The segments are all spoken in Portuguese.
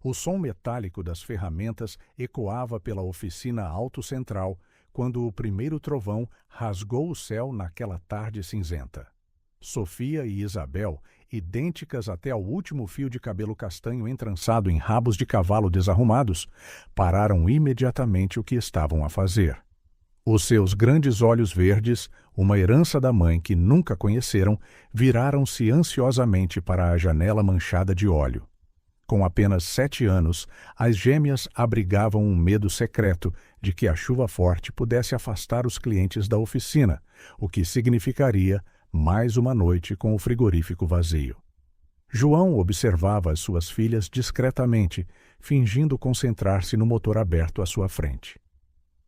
O som metálico das ferramentas ecoava pela oficina alto-central quando o primeiro trovão rasgou o céu naquela tarde cinzenta. Sofia e Isabel, idênticas até ao último fio de cabelo castanho entrançado em rabos de cavalo desarrumados, pararam imediatamente o que estavam a fazer. Os seus grandes olhos verdes, uma herança da mãe que nunca conheceram, viraram-se ansiosamente para a janela manchada de óleo. Com apenas 7 anos, as gêmeas abrigavam um medo secreto de que a chuva forte pudesse afastar os clientes da oficina, o que significaria mais uma noite com o frigorífico vazio. João observava as suas filhas discretamente, fingindo concentrar-se no motor aberto à sua frente.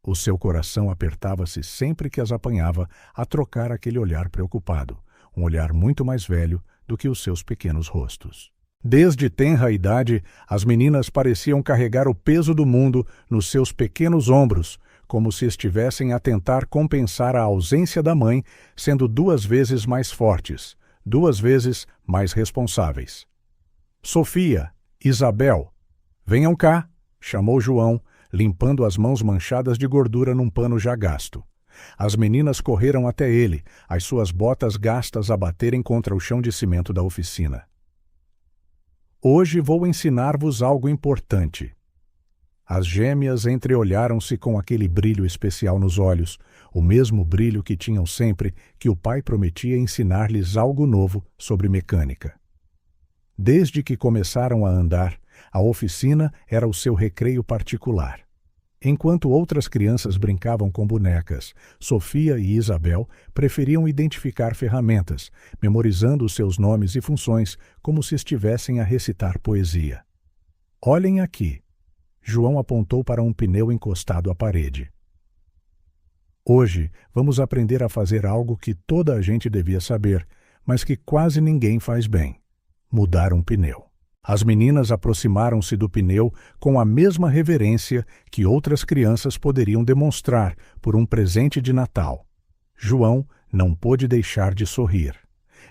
O seu coração apertava-se sempre que as apanhava a trocar aquele olhar preocupado, um olhar muito mais velho do que os seus pequenos rostos. Desde tenra idade, as meninas pareciam carregar o peso do mundo nos seus pequenos ombros, como se estivessem a tentar compensar a ausência da mãe, sendo 2 vezes mais fortes, 2 vezes mais responsáveis. Sofia, Isabel, venham cá, chamou João, limpando as mãos manchadas de gordura num pano já gasto. As meninas correram até ele, as suas botas gastas a baterem contra o chão de cimento da oficina. Hoje vou ensinar-vos algo importante. As gêmeas entreolharam-se com aquele brilho especial nos olhos, o mesmo brilho que tinham sempre que o pai prometia ensinar-lhes algo novo sobre mecânica. Desde que começaram a andar, a oficina era o seu recreio particular. Enquanto outras crianças brincavam com bonecas, Sofia e Isabel preferiam identificar ferramentas, memorizando os seus nomes e funções como se estivessem a recitar poesia. Olhem aqui. João apontou para um pneu encostado à parede. Hoje vamos aprender a fazer algo que toda a gente devia saber, mas que quase ninguém faz bem: mudar um pneu. As meninas aproximaram-se do pneu com a mesma reverência que outras crianças poderiam demonstrar por um presente de Natal. João não pôde deixar de sorrir.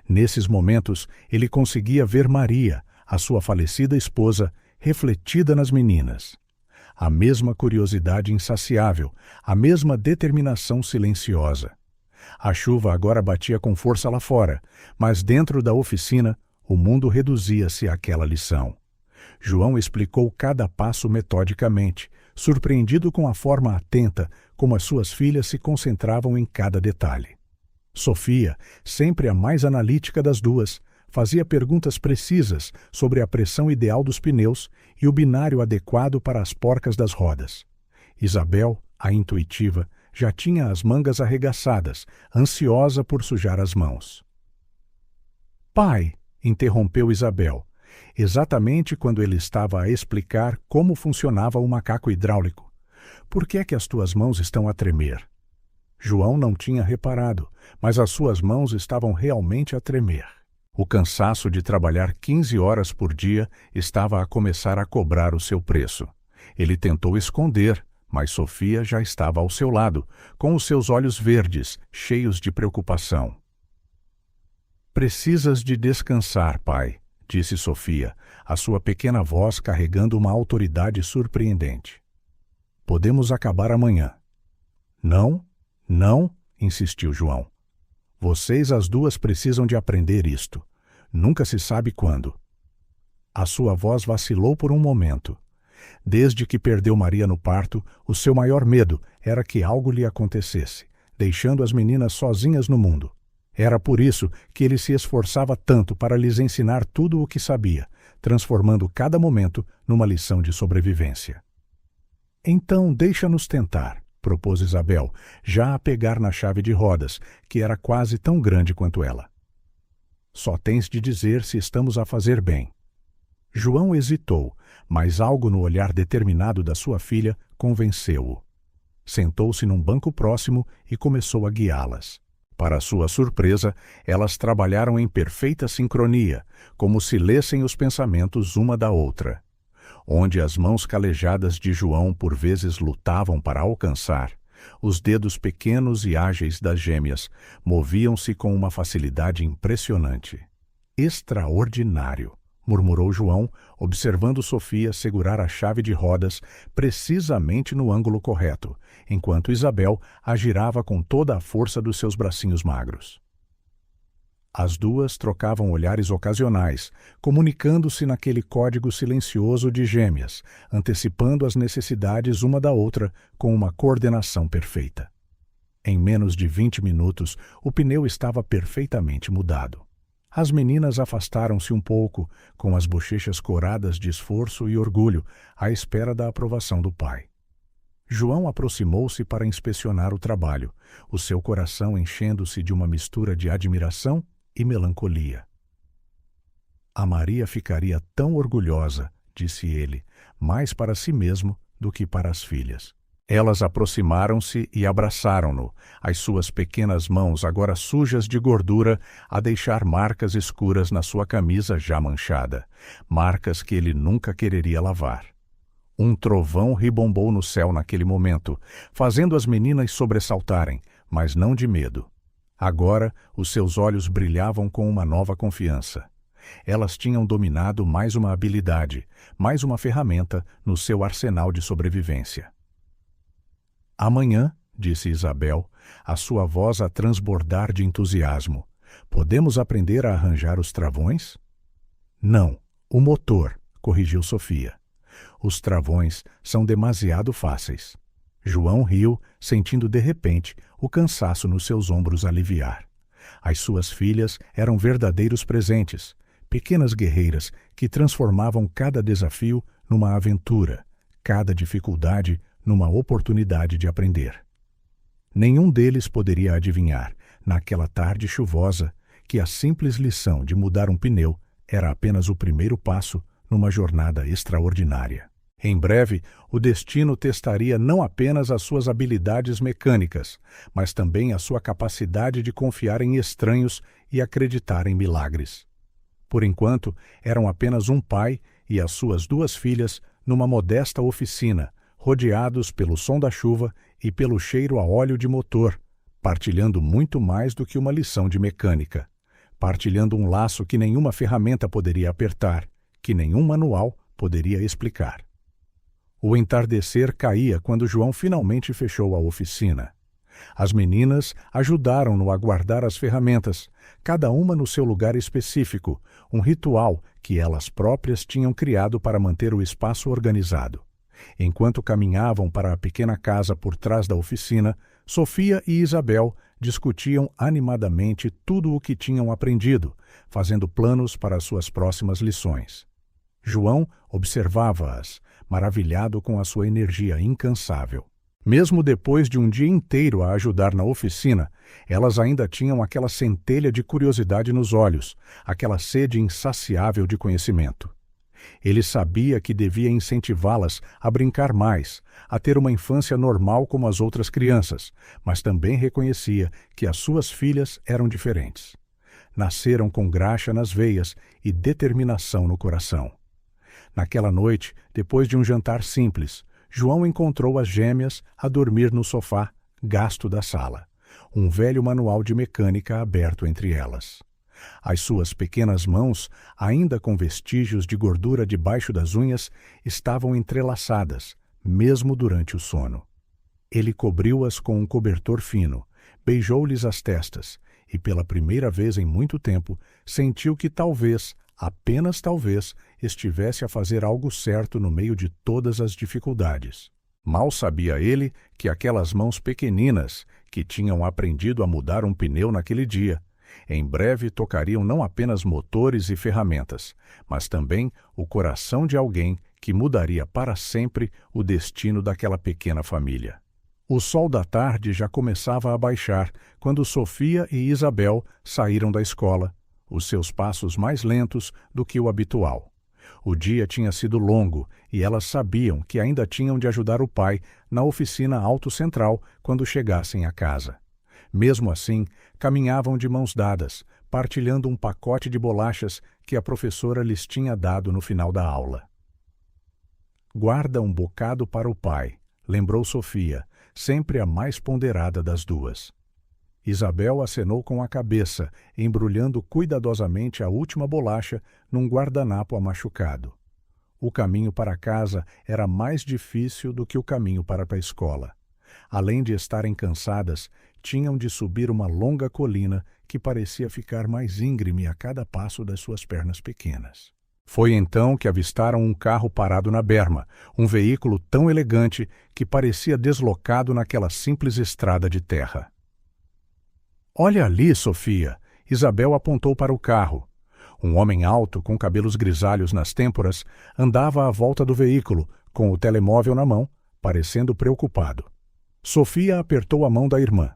Nesses momentos, ele conseguia ver Maria, a sua falecida esposa, refletida nas meninas. A mesma curiosidade insaciável, a mesma determinação silenciosa. A chuva agora batia com força lá fora, mas dentro da oficina, o mundo reduzia-se àquela lição. João explicou cada passo metodicamente, surpreendido com a forma atenta como as suas filhas se concentravam em cada detalhe. Sofia, sempre a mais analítica das duas, fazia perguntas precisas sobre a pressão ideal dos pneus e o binário adequado para as porcas das rodas. Isabel, a intuitiva, já tinha as mangas arregaçadas, ansiosa por sujar as mãos. "Pai", interrompeu Isabel, exatamente quando ele estava a explicar como funcionava o macaco hidráulico. "Por que é que as tuas mãos estão a tremer?" João não tinha reparado, mas as suas mãos estavam realmente a tremer. O cansaço de trabalhar 15 horas por dia estava a começar a cobrar o seu preço. Ele tentou esconder, mas Sofia já estava ao seu lado, com os seus olhos verdes, cheios de preocupação. "Precisas de descansar, pai", disse Sofia, a sua pequena voz carregando uma autoridade surpreendente. "Podemos acabar amanhã." "Não, não", insistiu João. "Vocês as duas precisam de aprender isto. Nunca se sabe quando." A sua voz vacilou por um momento. Desde que perdeu Maria no parto, o seu maior medo era que algo lhe acontecesse, deixando as meninas sozinhas no mundo. Era por isso que ele se esforçava tanto para lhes ensinar tudo o que sabia, transformando cada momento numa lição de sobrevivência. "Então, deixa-nos tentar", propôs Isabel, já a pegar na chave de rodas, que era quase tão grande quanto ela. "Só tens de dizer se estamos a fazer bem." João hesitou, mas algo no olhar determinado da sua filha convenceu-o. Sentou-se num banco próximo e começou a guiá-las. Para sua surpresa, elas trabalharam em perfeita sincronia, como se lessem os pensamentos uma da outra. Onde as mãos calejadas de João por vezes lutavam para alcançar, os dedos pequenos e ágeis das gêmeas moviam-se com uma facilidade impressionante. Extraordinário, murmurou João, observando Sofia segurar a chave de rodas precisamente no ângulo correto, enquanto Isabel a girava com toda a força dos seus bracinhos magros. As duas trocavam olhares ocasionais, comunicando-se naquele código silencioso de gêmeas, antecipando as necessidades uma da outra com uma coordenação perfeita. Em menos de 20 minutos, o pneu estava perfeitamente mudado. As meninas afastaram-se um pouco, com as bochechas coradas de esforço e orgulho, à espera da aprovação do pai. João aproximou-se para inspecionar o trabalho, o seu coração enchendo-se de uma mistura de admiração e melancolia. A Maria ficaria tão orgulhosa, disse ele, mais para si mesmo do que para as filhas. Elas aproximaram-se e abraçaram-no, as suas pequenas mãos agora sujas de gordura a deixar marcas escuras na sua camisa já manchada, marcas que ele nunca quereria lavar. Um trovão ribombou no céu naquele momento, fazendo as meninas sobressaltarem, mas não de medo. Agora, os seus olhos brilhavam com uma nova confiança. Elas tinham dominado mais uma habilidade, mais uma ferramenta no seu arsenal de sobrevivência. Amanhã, disse Isabel, a sua voz a transbordar de entusiasmo, podemos aprender a arranjar os travões? Não, o motor, corrigiu Sofia. Os travões são demasiado fáceis. João riu, sentindo de repente o cansaço nos seus ombros aliviar. As suas filhas eram verdadeiros presentes, pequenas guerreiras que transformavam cada desafio numa aventura, cada dificuldade numa oportunidade de aprender. Nenhum deles poderia adivinhar, naquela tarde chuvosa, que a simples lição de mudar um pneu era apenas o primeiro passo numa jornada extraordinária. Em breve, o destino testaria não apenas as suas habilidades mecânicas, mas também a sua capacidade de confiar em estranhos e acreditar em milagres. Por enquanto, eram apenas um pai e as suas duas filhas numa modesta oficina, rodeados pelo som da chuva e pelo cheiro a óleo de motor, partilhando muito mais do que uma lição de mecânica, partilhando um laço que nenhuma ferramenta poderia apertar, que nenhum manual poderia explicar. O entardecer caía quando João finalmente fechou a oficina. As meninas ajudaram-no a guardar as ferramentas, cada uma no seu lugar específico, um ritual que elas próprias tinham criado para manter o espaço organizado. Enquanto caminhavam para a pequena casa por trás da oficina, Sofia e Isabel discutiam animadamente tudo o que tinham aprendido, fazendo planos para suas próximas lições. João observava-as, maravilhado com a sua energia incansável. Mesmo depois de um dia inteiro a ajudar na oficina, elas ainda tinham aquela centelha de curiosidade nos olhos, aquela sede insaciável de conhecimento. Ele sabia que devia incentivá-las a brincar mais, a ter uma infância normal como as outras crianças, mas também reconhecia que as suas filhas eram diferentes. Nasceram com graxa nas veias e determinação no coração. Naquela noite, depois de um jantar simples, João encontrou as gêmeas a dormir no sofá gasto da sala, um velho manual de mecânica aberto entre elas. As suas pequenas mãos, ainda com vestígios de gordura debaixo das unhas, estavam entrelaçadas, mesmo durante o sono. Ele cobriu-as com um cobertor fino, beijou-lhes as testas e, pela primeira vez em muito tempo, sentiu que talvez, apenas talvez, estivesse a fazer algo certo no meio de todas as dificuldades. Mal sabia ele que aquelas mãos pequeninas, que tinham aprendido a mudar um pneu naquele dia, em breve tocariam não apenas motores e ferramentas, mas também o coração de alguém que mudaria para sempre o destino daquela pequena família. O sol da tarde já começava a baixar quando Sofia e Isabel saíram da escola, os seus passos mais lentos do que o habitual. O dia tinha sido longo e elas sabiam que ainda tinham de ajudar o pai na oficina auto-central quando chegassem a casa. Mesmo assim, caminhavam de mãos dadas, partilhando um pacote de bolachas que a professora lhes tinha dado no final da aula. Guarda um bocado para o pai, lembrou Sofia, sempre a mais ponderada das duas. Isabel acenou com a cabeça, embrulhando cuidadosamente a última bolacha num guardanapo amachucado. O caminho para casa era mais difícil do que o caminho para a escola. Além de estarem cansadas, tinham de subir uma longa colina que parecia ficar mais íngreme a cada passo das suas pernas pequenas. Foi então que avistaram um carro parado na berma, um veículo tão elegante que parecia deslocado naquela simples estrada de terra. "Olha ali, Sofia!" Isabel apontou para o carro. Um homem alto, com cabelos grisalhos nas têmporas, andava à volta do veículo, com o telemóvel na mão, parecendo preocupado. Sofia apertou a mão da irmã.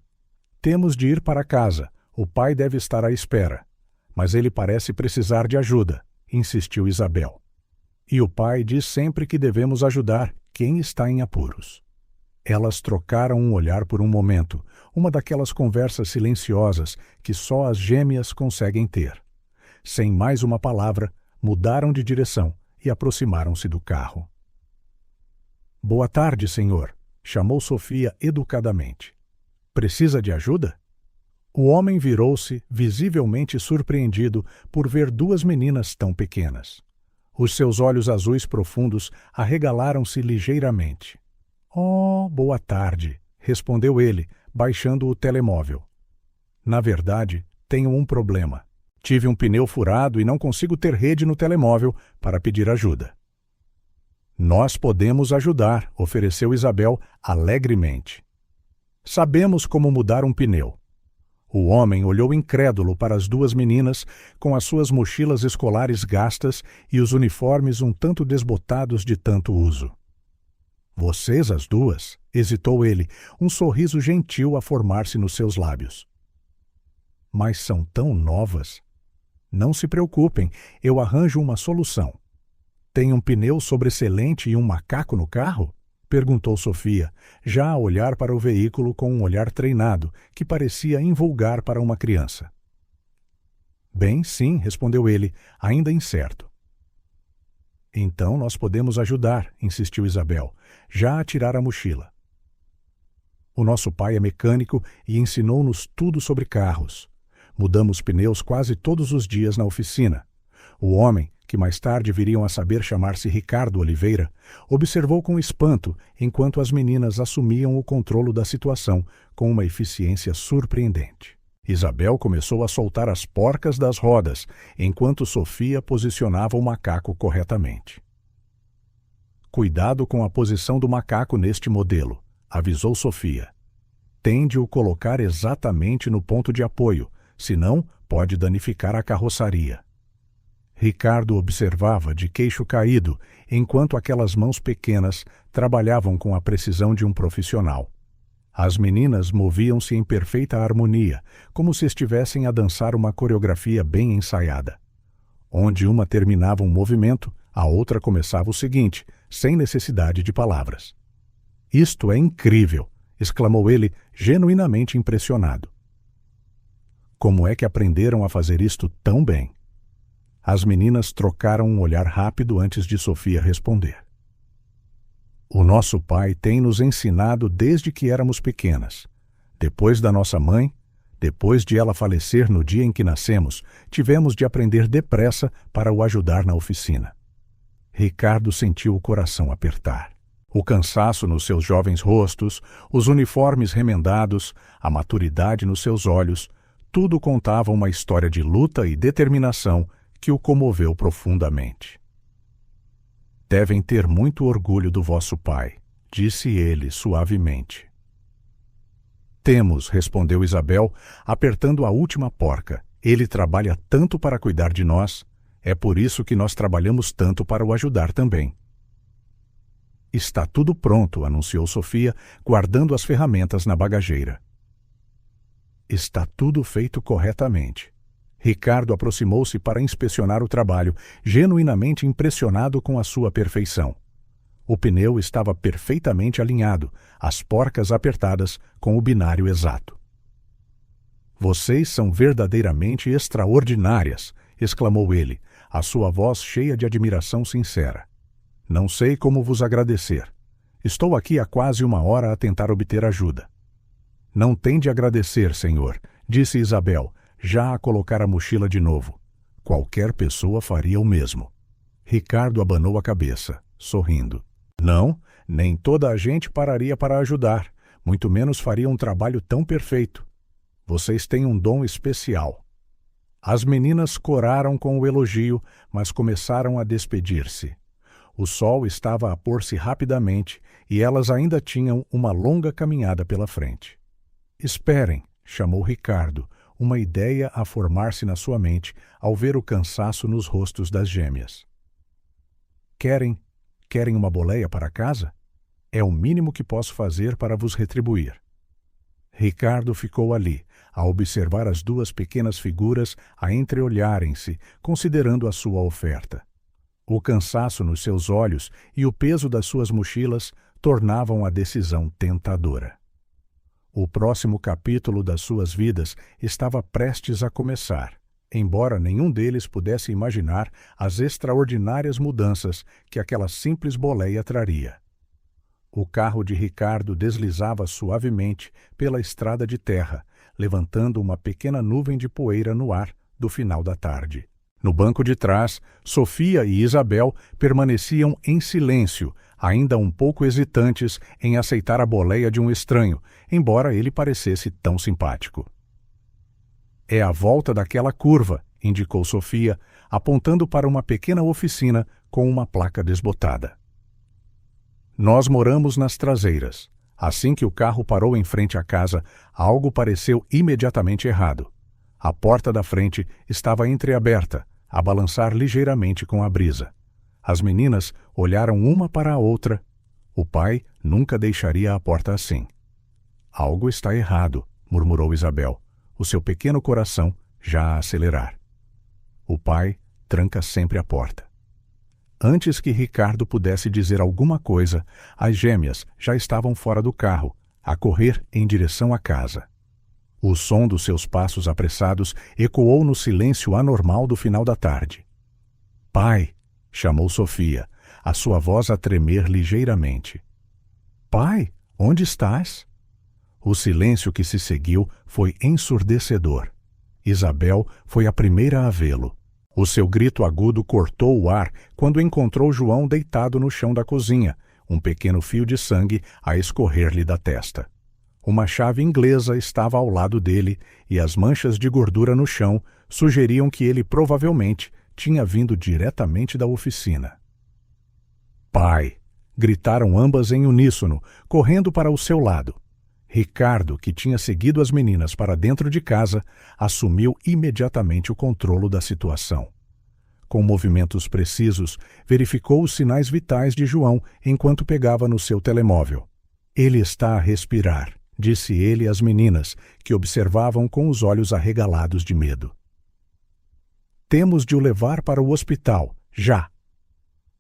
"Temos de ir para casa. O pai deve estar à espera. Mas ele parece precisar de ajuda", insistiu Isabel. "E o pai diz sempre que devemos ajudar quem está em apuros." Elas trocaram um olhar por um momento, uma daquelas conversas silenciosas que só as gêmeas conseguem ter. Sem mais uma palavra, mudaram de direção e aproximaram-se do carro. "Boa tarde, senhor", chamou Sofia educadamente. "Precisa de ajuda?" O homem virou-se, visivelmente surpreendido por ver duas meninas tão pequenas. Os seus olhos azuis profundos arregalaram-se ligeiramente. "Oh, boa tarde", respondeu ele, baixando o telemóvel. "Na verdade, tenho um problema. Tive um pneu furado e não consigo ter rede no telemóvel para pedir ajuda." "Nós podemos ajudar", ofereceu Isabel alegremente. "Sabemos como mudar um pneu." O homem olhou incrédulo para as duas meninas, com as suas mochilas escolares gastas e os uniformes um tanto desbotados de tanto uso. "Vocês, as duas?" hesitou ele, um sorriso gentil a formar-se nos seus lábios. "Mas são tão novas." "Não se preocupem, eu arranjo uma solução." "Tem um pneu sobressalente e um macaco no carro?" perguntou Sofia, já a olhar para o veículo com um olhar treinado, que parecia invulgar para uma criança. "Bem, sim", respondeu ele, ainda incerto. "Então nós podemos ajudar", insistiu Isabel, já a tirar a mochila. "O nosso pai é mecânico e ensinou-nos tudo sobre carros. Mudamos pneus quase todos os dias na oficina." O homem, que mais tarde viriam a saber chamar-se Ricardo Oliveira, observou com espanto enquanto as meninas assumiam o controle da situação com uma eficiência surpreendente. Isabel começou a soltar as porcas das rodas, enquanto Sofia posicionava o macaco corretamente. "Cuidado com a posição do macaco neste modelo", avisou Sofia. "Tem de o colocar exatamente no ponto de apoio, senão pode danificar a carroçaria." Ricardo observava de queixo caído, enquanto aquelas mãos pequenas trabalhavam com a precisão de um profissional. As meninas moviam-se em perfeita harmonia, como se estivessem a dançar uma coreografia bem ensaiada. Onde uma terminava um movimento, a outra começava o seguinte, sem necessidade de palavras. "Isto é incrível!" exclamou ele, genuinamente impressionado. "Como é que aprenderam a fazer isto tão bem?" As meninas trocaram um olhar rápido antes de Sofia responder. "O nosso pai tem nos ensinado desde que éramos pequenas. Depois da nossa mãe, depois de ela falecer no dia em que nascemos, tivemos de aprender depressa para o ajudar na oficina." Ricardo sentiu o coração apertar. O cansaço nos seus jovens rostos, os uniformes remendados, a maturidade nos seus olhos, tudo contava uma história de luta e determinação que o comoveu profundamente. "Devem ter muito orgulho do vosso pai", disse ele suavemente. "Temos", respondeu Isabel, apertando a última porca. "Ele trabalha tanto para cuidar de nós. É por isso que nós trabalhamos tanto para o ajudar também." "Está tudo pronto", anunciou Sofia, guardando as ferramentas na bagageira. "Está tudo feito corretamente." Ricardo aproximou-se para inspecionar o trabalho, genuinamente impressionado com a sua perfeição. O pneu estava perfeitamente alinhado, as porcas apertadas com o binário exato. "Vocês são verdadeiramente extraordinárias", exclamou ele, a sua voz cheia de admiração sincera. "Não sei como vos agradecer. Estou aqui há quase 1 hora a tentar obter ajuda." Não tem de agradecer, senhor, disse Isabel, já a colocar a mochila de novo. Qualquer pessoa faria o mesmo. Ricardo abanou a cabeça, sorrindo. Não, nem toda a gente pararia para ajudar, muito menos faria um trabalho tão perfeito. Vocês têm um dom especial. As meninas coraram com o elogio, mas começaram a despedir-se. O sol estava a pôr-se rapidamente e elas ainda tinham uma longa caminhada pela frente. Esperem, chamou Ricardo, uma ideia a formar-se na sua mente ao ver o cansaço nos rostos das gêmeas. Querem uma boleia para casa? É o mínimo que posso fazer para vos retribuir. Ricardo ficou ali, a observar as duas pequenas figuras a entreolharem-se, considerando a sua oferta. O cansaço nos seus olhos e o peso das suas mochilas tornavam a decisão tentadora. O próximo capítulo das suas vidas estava prestes a começar, embora nenhum deles pudesse imaginar as extraordinárias mudanças que aquela simples boleia traria. O carro de Ricardo deslizava suavemente pela estrada de terra, levantando uma pequena nuvem de poeira no ar do final da tarde. No banco de trás, Sofia e Isabel permaneciam em silêncio, ainda um pouco hesitantes em aceitar a boleia de um estranho, embora ele parecesse tão simpático. É a volta daquela curva, indicou Sofia, apontando para uma pequena oficina com uma placa desbotada. Nós moramos nas traseiras. Assim que o carro parou em frente à casa, algo pareceu imediatamente errado. A porta da frente estava entreaberta, a balançar ligeiramente com a brisa. As meninas olharam uma para a outra. O pai nunca deixaria a porta assim. Algo está errado, murmurou Isabel, o seu pequeno coração já a acelerar. O pai tranca sempre a porta. Antes que Ricardo pudesse dizer alguma coisa, as gêmeas já estavam fora do carro, a correr em direção à casa. O som dos seus passos apressados ecoou no silêncio anormal do final da tarde. Pai! Chamou Sofia, a sua voz a tremer ligeiramente. Pai, onde estás? O silêncio que se seguiu foi ensurdecedor. Isabel foi a primeira a vê-lo. O seu grito agudo cortou o ar quando encontrou João deitado no chão da cozinha, um pequeno fio de sangue a escorrer-lhe da testa. Uma chave inglesa estava ao lado dele e as manchas de gordura no chão sugeriam que ele provavelmente tinha vindo diretamente da oficina. Pai! Gritaram ambas em uníssono, correndo para o seu lado. Ricardo, que tinha seguido as meninas para dentro de casa, assumiu imediatamente o controle da situação. Com movimentos precisos, verificou os sinais vitais de João enquanto pegava no seu telemóvel. Ele está a respirar, disse ele às meninas, que observavam com os olhos arregalados de medo. Temos de o levar para o hospital, já.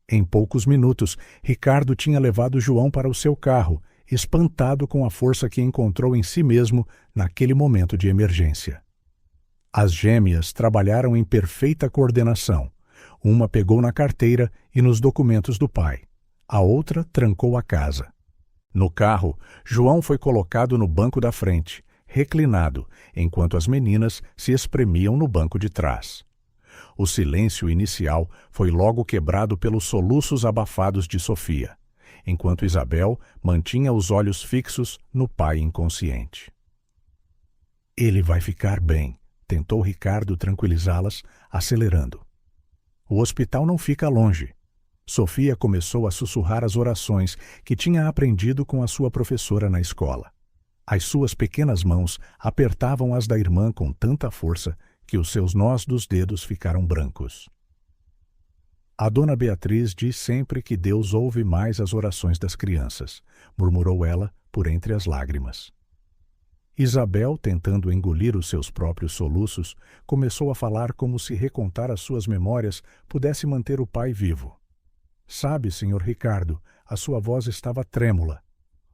Em poucos minutos, Ricardo tinha levado João para o seu carro, espantado com a força que encontrou em si mesmo naquele momento de emergência. As gêmeas trabalharam em perfeita coordenação. Uma pegou na carteira e nos documentos do pai. A outra trancou a casa. No carro, João foi colocado no banco da frente, reclinado, enquanto as meninas se espremiam no banco de trás. O silêncio inicial foi logo quebrado pelos soluços abafados de Sofia, enquanto Isabel mantinha os olhos fixos no pai inconsciente. Ele vai ficar bem, tentou Ricardo tranquilizá-las, acelerando. O hospital não fica longe. Sofia começou a sussurrar as orações que tinha aprendido com a sua professora na escola. As suas pequenas mãos apertavam as da irmã com tanta força que os seus nós dos dedos ficaram brancos. A dona Beatriz diz sempre que Deus ouve mais as orações das crianças, murmurou ela por entre as lágrimas. Isabel, tentando engolir os seus próprios soluços, começou a falar como se recontar as suas memórias pudesse manter o pai vivo. Sabe, senhor Ricardo, a sua voz estava trêmula.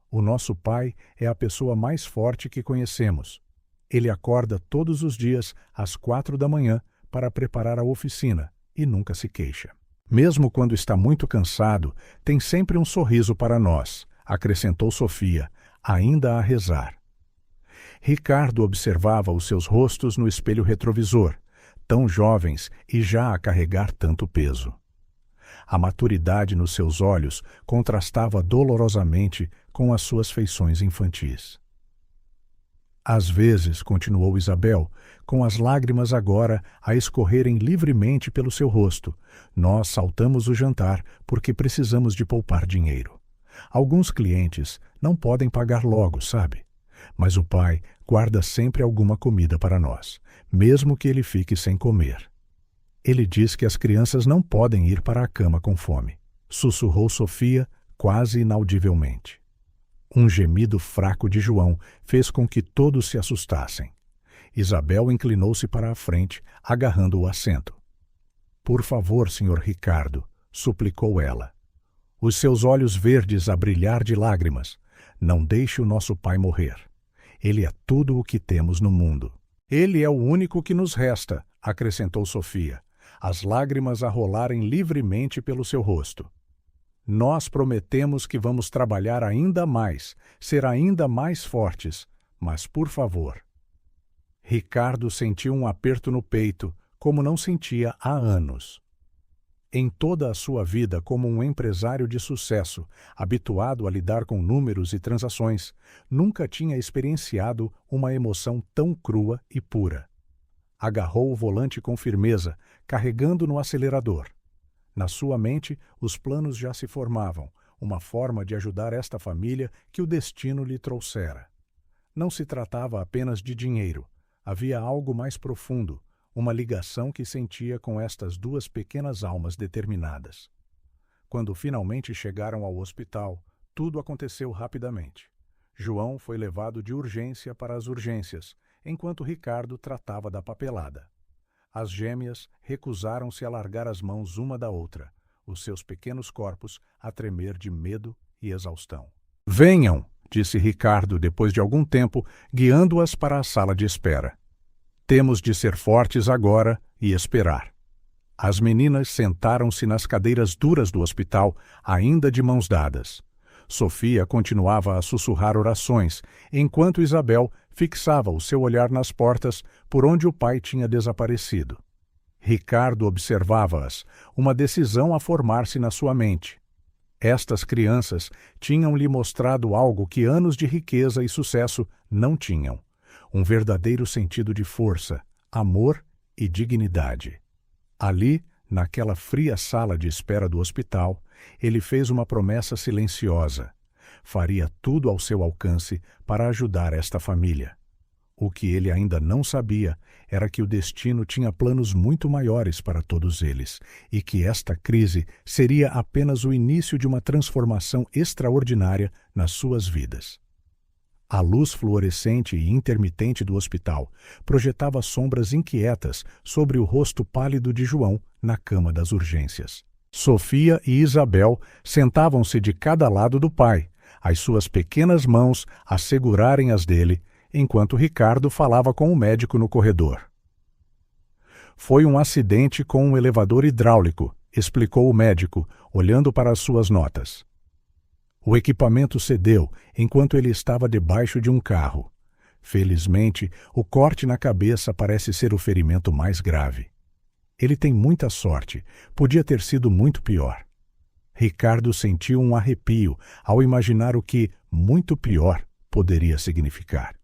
O nosso pai é a pessoa mais forte que conhecemos. Ele acorda todos os dias às 4 da manhã para preparar a oficina e nunca se queixa. Mesmo quando está muito cansado, tem sempre um sorriso para nós, acrescentou Sofia, ainda a rezar. Ricardo observava os seus rostos no espelho retrovisor, tão jovens e já a carregar tanto peso. A maturidade nos seus olhos contrastava dolorosamente com as suas feições infantis. Às vezes, continuou Isabel, com as lágrimas agora a escorrerem livremente pelo seu rosto, nós saltamos o jantar porque precisamos de poupar dinheiro. Alguns clientes não podem pagar logo, sabe? Mas o pai guarda sempre alguma comida para nós, mesmo que ele fique sem comer. Ele diz que as crianças não podem ir para a cama com fome, sussurrou Sofia quase inaudivelmente. Um gemido fraco de João fez com que todos se assustassem. Isabel inclinou-se para a frente, agarrando o assento. Por favor, Sr. Ricardo, suplicou ela. Os seus olhos verdes a brilhar de lágrimas. Não deixe o nosso pai morrer. Ele é tudo o que temos no mundo. Ele é o único que nos resta, acrescentou Sofia, as lágrimas a rolarem livremente pelo seu rosto. Nós prometemos que vamos trabalhar ainda mais, ser ainda mais fortes, mas por favor. Ricardo sentiu um aperto no peito, como não sentia há anos. Em toda a sua vida como um empresário de sucesso, habituado a lidar com números e transações, nunca tinha experienciado uma emoção tão crua e pura. Agarrou o volante com firmeza, carregando no acelerador. Na sua mente, os planos já se formavam, uma forma de ajudar esta família que o destino lhe trouxera. Não se tratava apenas de dinheiro, havia algo mais profundo, uma ligação que sentia com estas duas pequenas almas determinadas. Quando finalmente chegaram ao hospital, tudo aconteceu rapidamente. João foi levado de urgência para as urgências, enquanto Ricardo tratava da papelada. As gêmeas recusaram-se a largar as mãos uma da outra, os seus pequenos corpos a tremer de medo e exaustão. Venham, disse Ricardo depois de algum tempo, guiando-as para a sala de espera. Temos de ser fortes agora e esperar. As meninas sentaram-se nas cadeiras duras do hospital, ainda de mãos dadas. Sofia continuava a sussurrar orações, enquanto Isabel fixava o seu olhar nas portas por onde o pai tinha desaparecido. Ricardo observava-as, uma decisão a formar-se na sua mente. Estas crianças tinham-lhe mostrado algo que anos de riqueza e sucesso não tinham: um verdadeiro sentido de força, amor e dignidade. Ali, naquela fria sala de espera do hospital, ele fez uma promessa silenciosa. Faria tudo ao seu alcance para ajudar esta família. O que ele ainda não sabia era que o destino tinha planos muito maiores para todos eles e que esta crise seria apenas o início de uma transformação extraordinária nas suas vidas. A luz fluorescente e intermitente do hospital projetava sombras inquietas sobre o rosto pálido de João na cama das urgências. Sofia e Isabel sentavam-se de cada lado do pai, as suas pequenas mãos a segurarem as dele, enquanto Ricardo falava com o médico no corredor. Foi um acidente com um elevador hidráulico, explicou o médico, olhando para as suas notas. O equipamento cedeu enquanto ele estava debaixo de um carro. Felizmente, o corte na cabeça parece ser o ferimento mais grave. Ele tem muita sorte, podia ter sido muito pior. Ricardo sentiu um arrepio ao imaginar o que muito pior poderia significar.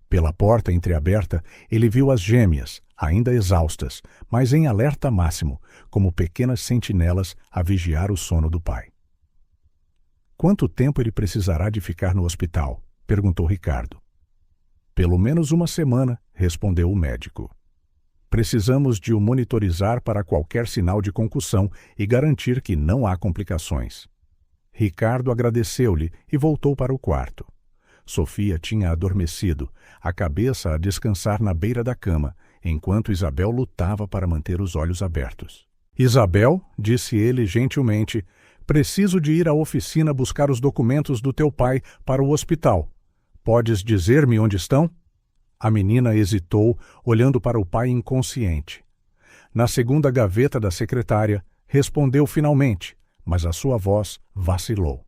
Pela porta entreaberta, ele viu as gêmeas, ainda exaustas, mas em alerta máximo, como pequenas sentinelas a vigiar o sono do pai. Quanto tempo ele precisará de ficar no hospital? Perguntou Ricardo. Pelo menos uma semana, respondeu o médico. Precisamos de o monitorizar para qualquer sinal de concussão e garantir que não há complicações. Ricardo agradeceu-lhe e voltou para o quarto. Sofia tinha adormecido, a cabeça a descansar na beira da cama, enquanto Isabel lutava para manter os olhos abertos. Isabel, disse ele gentilmente, preciso de ir à oficina buscar os documentos do teu pai para o hospital. Podes dizer-me onde estão? A menina hesitou, olhando para o pai inconsciente. Na segunda gaveta da secretária, respondeu finalmente, mas a sua voz vacilou.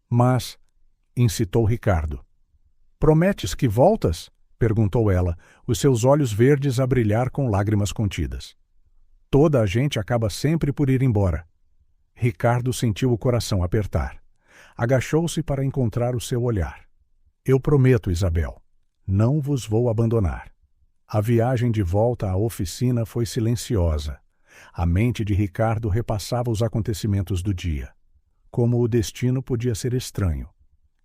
Mas, incitou Ricardo. Prometes que voltas? perguntou ela, os seus olhos verdes a brilhar com lágrimas contidas. Toda a gente acaba sempre por ir embora. Ricardo sentiu o coração apertar. Agachou-se para encontrar o seu olhar. Eu prometo, Isabel, não vos vou abandonar. A viagem de volta à oficina foi silenciosa. A mente de Ricardo repassava os acontecimentos do dia. Como o destino podia ser estranho.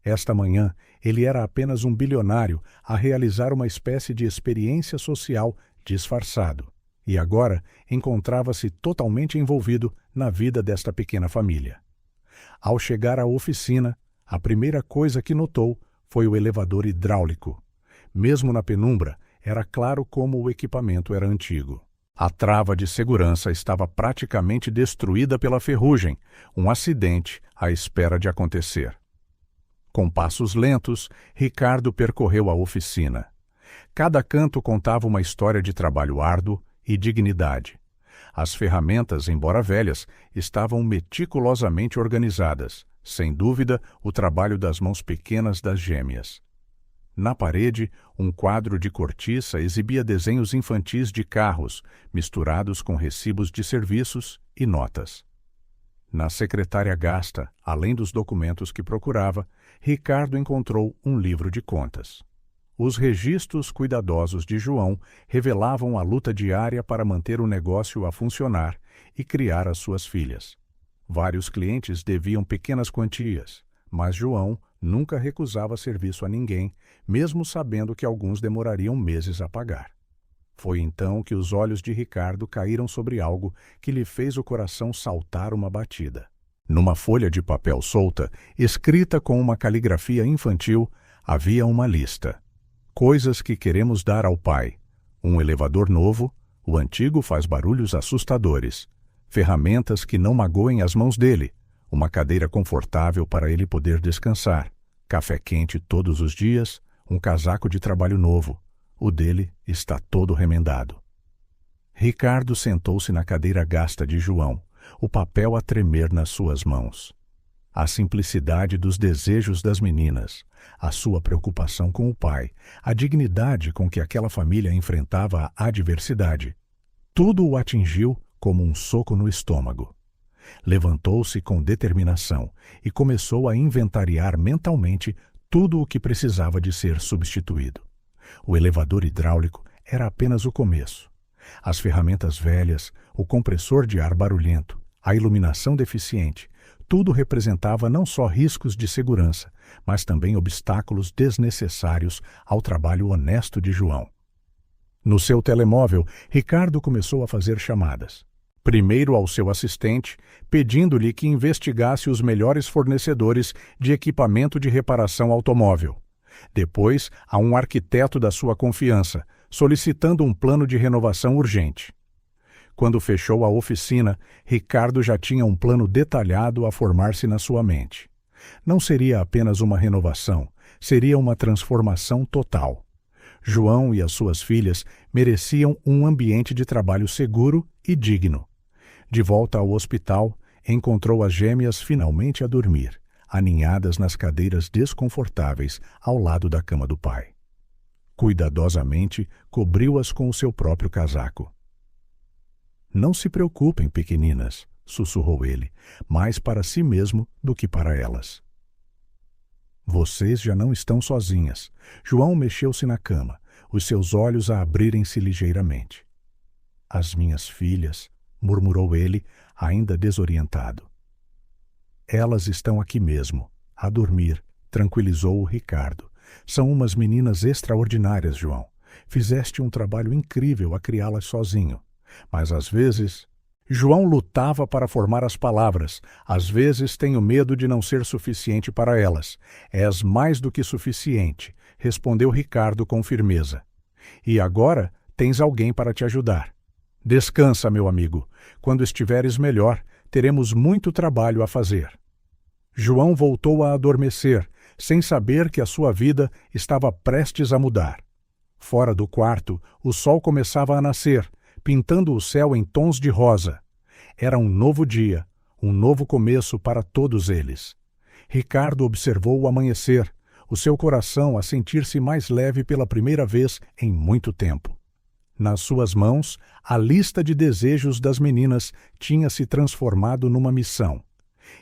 Esta manhã, ele era apenas um bilionário a realizar uma espécie de experiência social disfarçado. E agora encontrava-se totalmente envolvido na vida desta pequena família. Ao chegar à oficina, a primeira coisa que notou foi o elevador hidráulico. Mesmo na penumbra, era claro como o equipamento era antigo. A trava de segurança estava praticamente destruída pela ferrugem, um acidente à espera de acontecer. Com passos lentos, Ricardo percorreu a oficina. Cada canto contava uma história de trabalho árduo e dignidade. As ferramentas, embora velhas, estavam meticulosamente organizadas, sem dúvida o trabalho das mãos pequenas das gêmeas. Na parede, um quadro de cortiça exibia desenhos infantis de carros, misturados com recibos de serviços e notas. Na secretária gasta, além dos documentos que procurava, Ricardo encontrou um livro de contas. Os registros cuidadosos de João revelavam a luta diária para manter o negócio a funcionar e criar as suas filhas. Vários clientes deviam pequenas quantias, mas João nunca recusava serviço a ninguém, mesmo sabendo que alguns demorariam meses a pagar. Foi então que os olhos de Ricardo caíram sobre algo que lhe fez o coração saltar uma batida. Numa folha de papel solta, escrita com uma caligrafia infantil, havia uma lista. Coisas que queremos dar ao pai. Um elevador novo, o antigo faz barulhos assustadores. Ferramentas que não magoem as mãos dele. Uma cadeira confortável para ele poder descansar. Café quente todos os dias, um casaco de trabalho novo. O dele está todo remendado. Ricardo sentou-se na cadeira gasta de João, o papel a tremer nas suas mãos. A simplicidade dos desejos das meninas, a sua preocupação com o pai, a dignidade com que aquela família enfrentava a adversidade, tudo o atingiu como um soco no estômago. Levantou-se com determinação e começou a inventariar mentalmente tudo o que precisava de ser substituído. O elevador hidráulico era apenas o começo. As ferramentas velhas, o compressor de ar barulhento, a iluminação deficiente, tudo representava não só riscos de segurança, mas também obstáculos desnecessários ao trabalho honesto de João. No seu telemóvel, Ricardo começou a fazer chamadas. Primeiro ao seu assistente, pedindo-lhe que investigasse os melhores fornecedores de equipamento de reparação automóvel. Depois, a um arquiteto da sua confiança, solicitando um plano de renovação urgente. Quando fechou a oficina, Ricardo já tinha um plano detalhado a formar-se na sua mente. Não seria apenas uma renovação, seria uma transformação total. João e as suas filhas mereciam um ambiente de trabalho seguro e digno. De volta ao hospital, encontrou as gêmeas finalmente a dormir, aninhadas nas cadeiras desconfortáveis ao lado da cama do pai. Cuidadosamente, cobriu-as com o seu próprio casaco. Não se preocupem, pequeninas, sussurrou ele, mais para si mesmo do que para elas. Vocês já não estão sozinhas. João mexeu-se na cama, os seus olhos a abrirem-se ligeiramente. As minhas filhas, murmurou ele, ainda desorientado. Elas estão aqui mesmo, a dormir, tranquilizou-o Ricardo. São umas meninas extraordinárias, João. Fizeste um trabalho incrível a criá-las sozinho. Mas às vezes... João lutava para formar as palavras. Às vezes tenho medo de não ser suficiente para elas. És mais do que suficiente, respondeu Ricardo com firmeza. E agora tens alguém para te ajudar. Descansa, meu amigo. Quando estiveres melhor, teremos muito trabalho a fazer. João voltou a adormecer, sem saber que a sua vida estava prestes a mudar. Fora do quarto, o sol começava a nascer, pintando o céu em tons de rosa. Era um novo dia, um novo começo para todos eles. Ricardo observou o amanhecer, o seu coração a sentir-se mais leve pela primeira vez em muito tempo. Nas suas mãos, a lista de desejos das meninas tinha se transformado numa missão.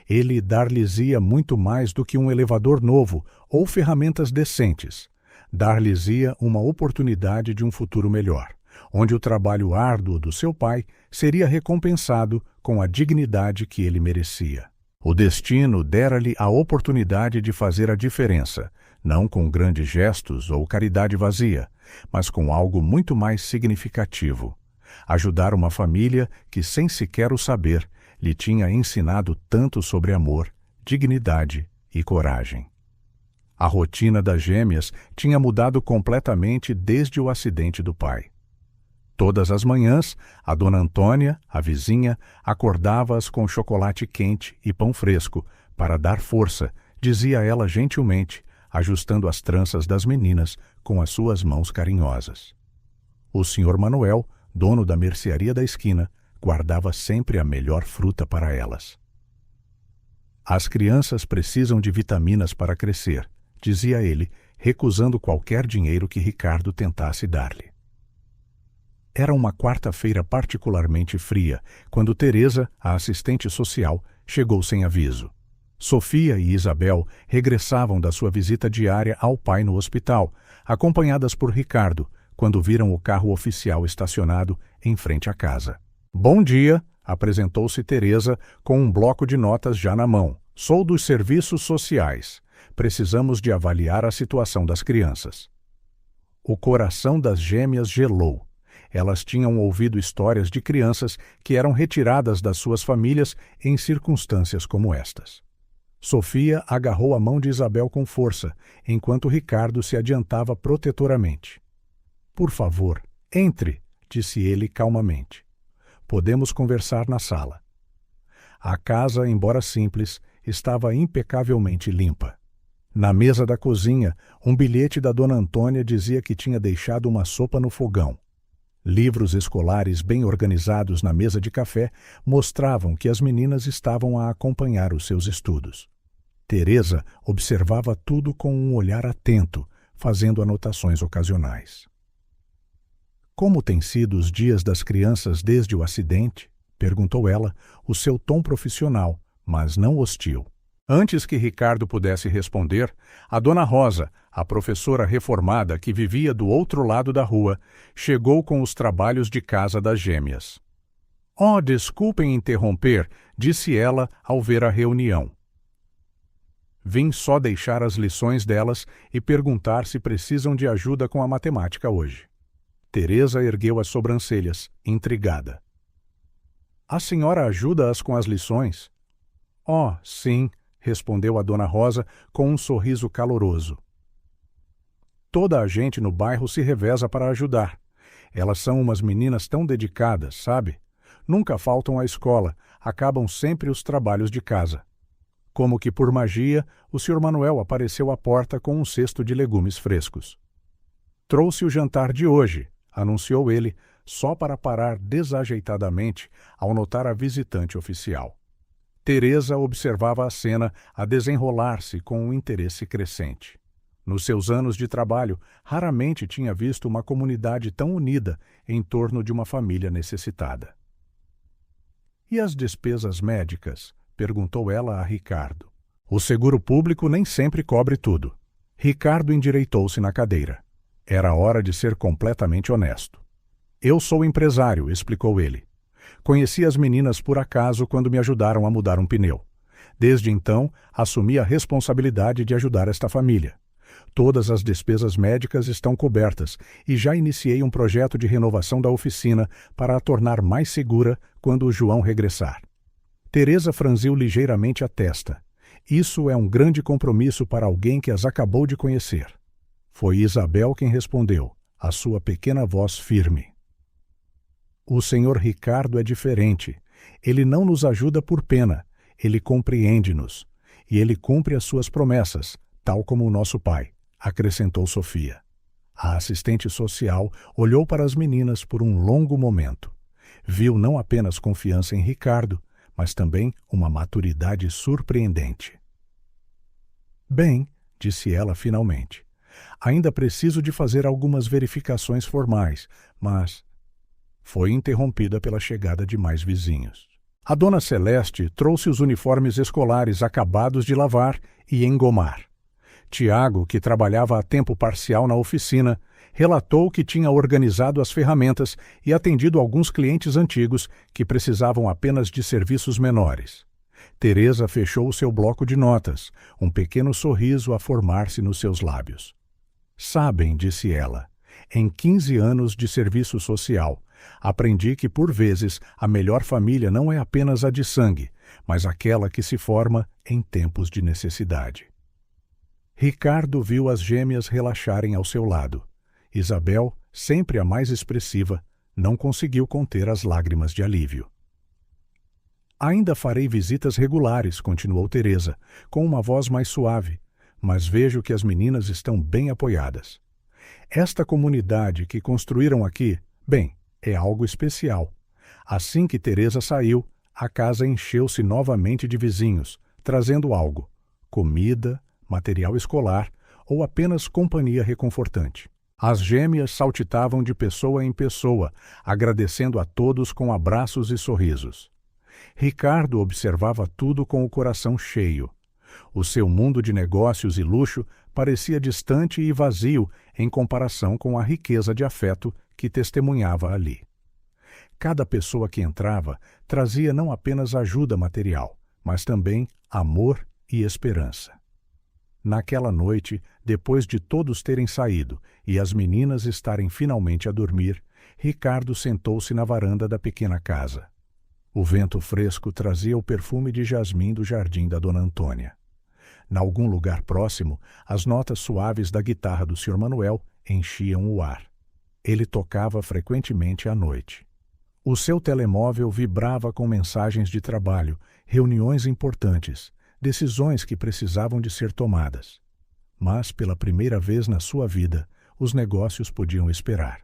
Ele dar-lhes-ia muito mais do que um elevador novo ou ferramentas decentes. Dar-lhes-ia uma oportunidade de um futuro melhor, onde o trabalho árduo do seu pai seria recompensado com a dignidade que ele merecia. O destino dera-lhe a oportunidade de fazer a diferença, não com grandes gestos ou caridade vazia, mas com algo muito mais significativo: ajudar uma família que, sem sequer o saber, lhe tinha ensinado tanto sobre amor, dignidade e coragem. A rotina das gêmeas tinha mudado completamente desde o acidente do pai. Todas as manhãs, a dona Antônia, a vizinha, acordava-as com chocolate quente e pão fresco, para dar força, dizia ela gentilmente, ajustando as tranças das meninas com as suas mãos carinhosas. O senhor Manuel, dono da mercearia da esquina, guardava sempre a melhor fruta para elas. As crianças precisam de vitaminas para crescer, dizia ele, recusando qualquer dinheiro que Ricardo tentasse dar-lhe. Era uma quarta-feira particularmente fria, quando Teresa, a assistente social, chegou sem aviso. Sofia e Isabel regressavam da sua visita diária ao pai no hospital, acompanhadas por Ricardo, quando viram o carro oficial estacionado em frente à casa. "Bom dia", apresentou-se Teresa com um bloco de notas já na mão. "Sou dos serviços sociais. Precisamos de avaliar a situação das crianças." O coração das gêmeas gelou. Elas tinham ouvido histórias de crianças que eram retiradas das suas famílias em circunstâncias como estas. Sofia agarrou a mão de Isabel com força, enquanto Ricardo se adiantava protetoramente. "Por favor, entre", disse ele calmamente. "Podemos conversar na sala." A casa, embora simples, estava impecavelmente limpa. Na mesa da cozinha, um bilhete da dona Antônia dizia que tinha deixado uma sopa no fogão. Livros escolares bem organizados na mesa de café mostravam que as meninas estavam a acompanhar os seus estudos. Teresa observava tudo com um olhar atento, fazendo anotações ocasionais. "Como têm sido os dias das crianças desde o acidente?" perguntou ela, o seu tom profissional, mas não hostil. Antes que Ricardo pudesse responder, a dona Rosa, a professora reformada que vivia do outro lado da rua, chegou com os trabalhos de casa das gêmeas. "Oh, desculpem interromper", disse ela ao ver a reunião. "Vim só deixar as lições delas e perguntar se precisam de ajuda com a matemática hoje." Teresa ergueu as sobrancelhas, intrigada. "A senhora ajuda-as com as lições?" "Oh, sim", respondeu a dona Rosa com um sorriso caloroso. "Toda a gente no bairro se reveza para ajudar. Elas são umas meninas tão dedicadas, sabe? Nunca faltam à escola, acabam sempre os trabalhos de casa." Como que por magia, o Sr. Manuel apareceu à porta com um cesto de legumes frescos. "Trouxe o jantar de hoje", anunciou ele, só para parar desajeitadamente ao notar a visitante oficial. Teresa observava a cena a desenrolar-se com um interesse crescente. Nos seus anos de trabalho, raramente tinha visto uma comunidade tão unida em torno de uma família necessitada. "E as despesas médicas?", perguntou ela a Ricardo. "O seguro público nem sempre cobre tudo." Ricardo endireitou-se na cadeira. Era hora de ser completamente honesto. "Eu sou empresário", explicou ele. "Conheci as meninas por acaso quando me ajudaram a mudar um pneu. Desde então, assumi a responsabilidade de ajudar esta família. Todas as despesas médicas estão cobertas e já iniciei um projeto de renovação da oficina para a tornar mais segura quando o João regressar." Teresa franziu ligeiramente a testa. Isso é um grande compromisso para alguém que as acabou de conhecer. Foi Isabel quem respondeu, a sua pequena voz firme. "O senhor Ricardo é diferente. Ele não nos ajuda por pena. Ele compreende-nos. E ele cumpre as suas promessas, tal como o nosso pai", acrescentou Sofia. A assistente social olhou para as meninas por um longo momento. Viu não apenas confiança em Ricardo, mas também uma maturidade surpreendente. "Bem", disse ela finalmente. Ainda preciso de fazer algumas verificações formais, mas... Foi interrompida pela chegada de mais vizinhos. A dona Celeste trouxe os uniformes escolares acabados de lavar e engomar. Tiago, que trabalhava a tempo parcial na oficina, relatou que tinha organizado as ferramentas e atendido alguns clientes antigos que precisavam apenas de serviços menores. Teresa fechou o seu bloco de notas, um pequeno sorriso a formar-se nos seus lábios. Sabem, disse ela, em 15 anos de serviço social, aprendi que, por vezes, a melhor família não é apenas a de sangue, mas aquela que se forma em tempos de necessidade. Ricardo viu as gêmeas relaxarem ao seu lado. Isabel, sempre a mais expressiva, não conseguiu conter as lágrimas de alívio. Ainda farei visitas regulares, continuou Teresa, com uma voz mais suave, mas vejo que as meninas estão bem apoiadas. Esta comunidade que construíram aqui, bem, é algo especial. Assim que Teresa saiu, a casa encheu-se novamente de vizinhos, trazendo algo: comida, material escolar ou apenas companhia reconfortante. As gêmeas saltitavam de pessoa em pessoa, agradecendo a todos com abraços e sorrisos. Ricardo observava tudo com o coração cheio. O seu mundo de negócios e luxo parecia distante e vazio em comparação com a riqueza de afeto que testemunhava ali. Cada pessoa que entrava trazia não apenas ajuda material, mas também amor e esperança. Naquela noite, depois de todos terem saído e as meninas estarem finalmente a dormir, Ricardo sentou-se na varanda da pequena casa. O vento fresco trazia o perfume de jasmim do jardim da Dona Antônia. Em algum lugar próximo, as notas suaves da guitarra do Sr. Manuel enchiam o ar. Ele tocava frequentemente à noite. O seu telemóvel vibrava com mensagens de trabalho, reuniões importantes, decisões que precisavam de ser tomadas. Mas, pela primeira vez na sua vida, os negócios podiam esperar.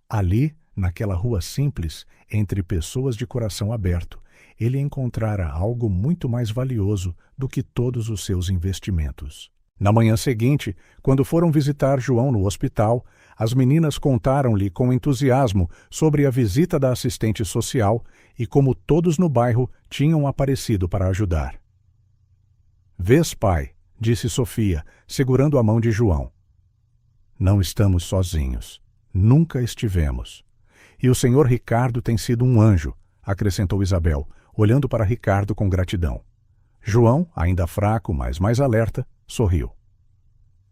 Ali, naquela rua simples, entre pessoas de coração aberto, ele encontrara algo muito mais valioso do que todos os seus investimentos. Na manhã seguinte, quando foram visitar João no hospital, as meninas contaram-lhe com entusiasmo sobre a visita da assistente social e como todos no bairro tinham aparecido para ajudar. "Vês, pai", disse Sofia, segurando a mão de João. "Não estamos sozinhos. Nunca estivemos. E o senhor Ricardo tem sido um anjo", acrescentou Isabel, olhando para Ricardo com gratidão. João, ainda fraco, mas mais alerta, sorriu.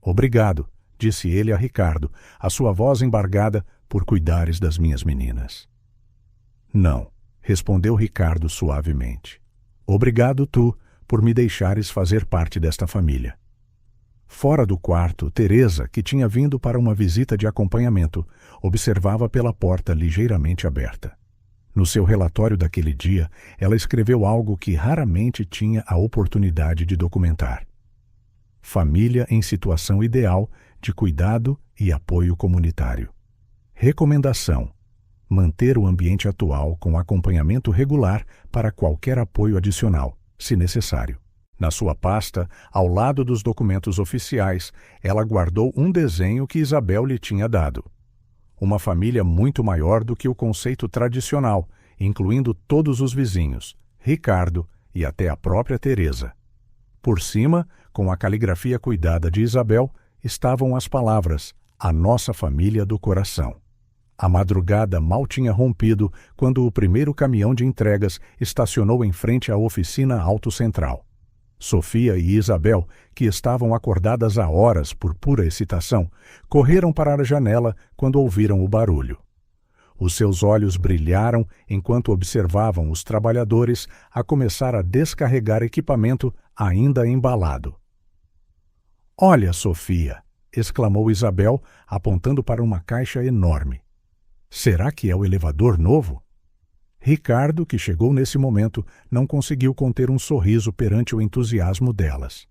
"Obrigado", disse ele a Ricardo, a sua voz embargada, "por cuidares das minhas meninas." "Não", respondeu Ricardo suavemente. "Obrigado tu, por me deixares fazer parte desta família." Fora do quarto, Teresa, que tinha vindo para uma visita de acompanhamento, observava pela porta ligeiramente aberta. No seu relatório daquele dia, ela escreveu algo que raramente tinha a oportunidade de documentar. Família em situação ideal de cuidado e apoio comunitário. Recomendação: manter o ambiente atual com acompanhamento regular para qualquer apoio adicional, se necessário. Na sua pasta, ao lado dos documentos oficiais, ela guardou um desenho que Isabel lhe tinha dado. Uma família muito maior do que o conceito tradicional, incluindo todos os vizinhos, Ricardo e até a própria Teresa. Por cima, com a caligrafia cuidada de Isabel, estavam as palavras: "A nossa família do coração." A madrugada mal tinha rompido quando o primeiro caminhão de entregas estacionou em frente à oficina Auto Central. Sofia e Isabel, que estavam acordadas há horas por pura excitação, correram para a janela quando ouviram o barulho. Os seus olhos brilharam enquanto observavam os trabalhadores a começar a descarregar equipamento ainda embalado. "Olha, Sofia!" exclamou Isabel, apontando para uma caixa enorme. "Será que é o elevador novo?" Ricardo, que chegou nesse momento, não conseguiu conter um sorriso perante o entusiasmo delas.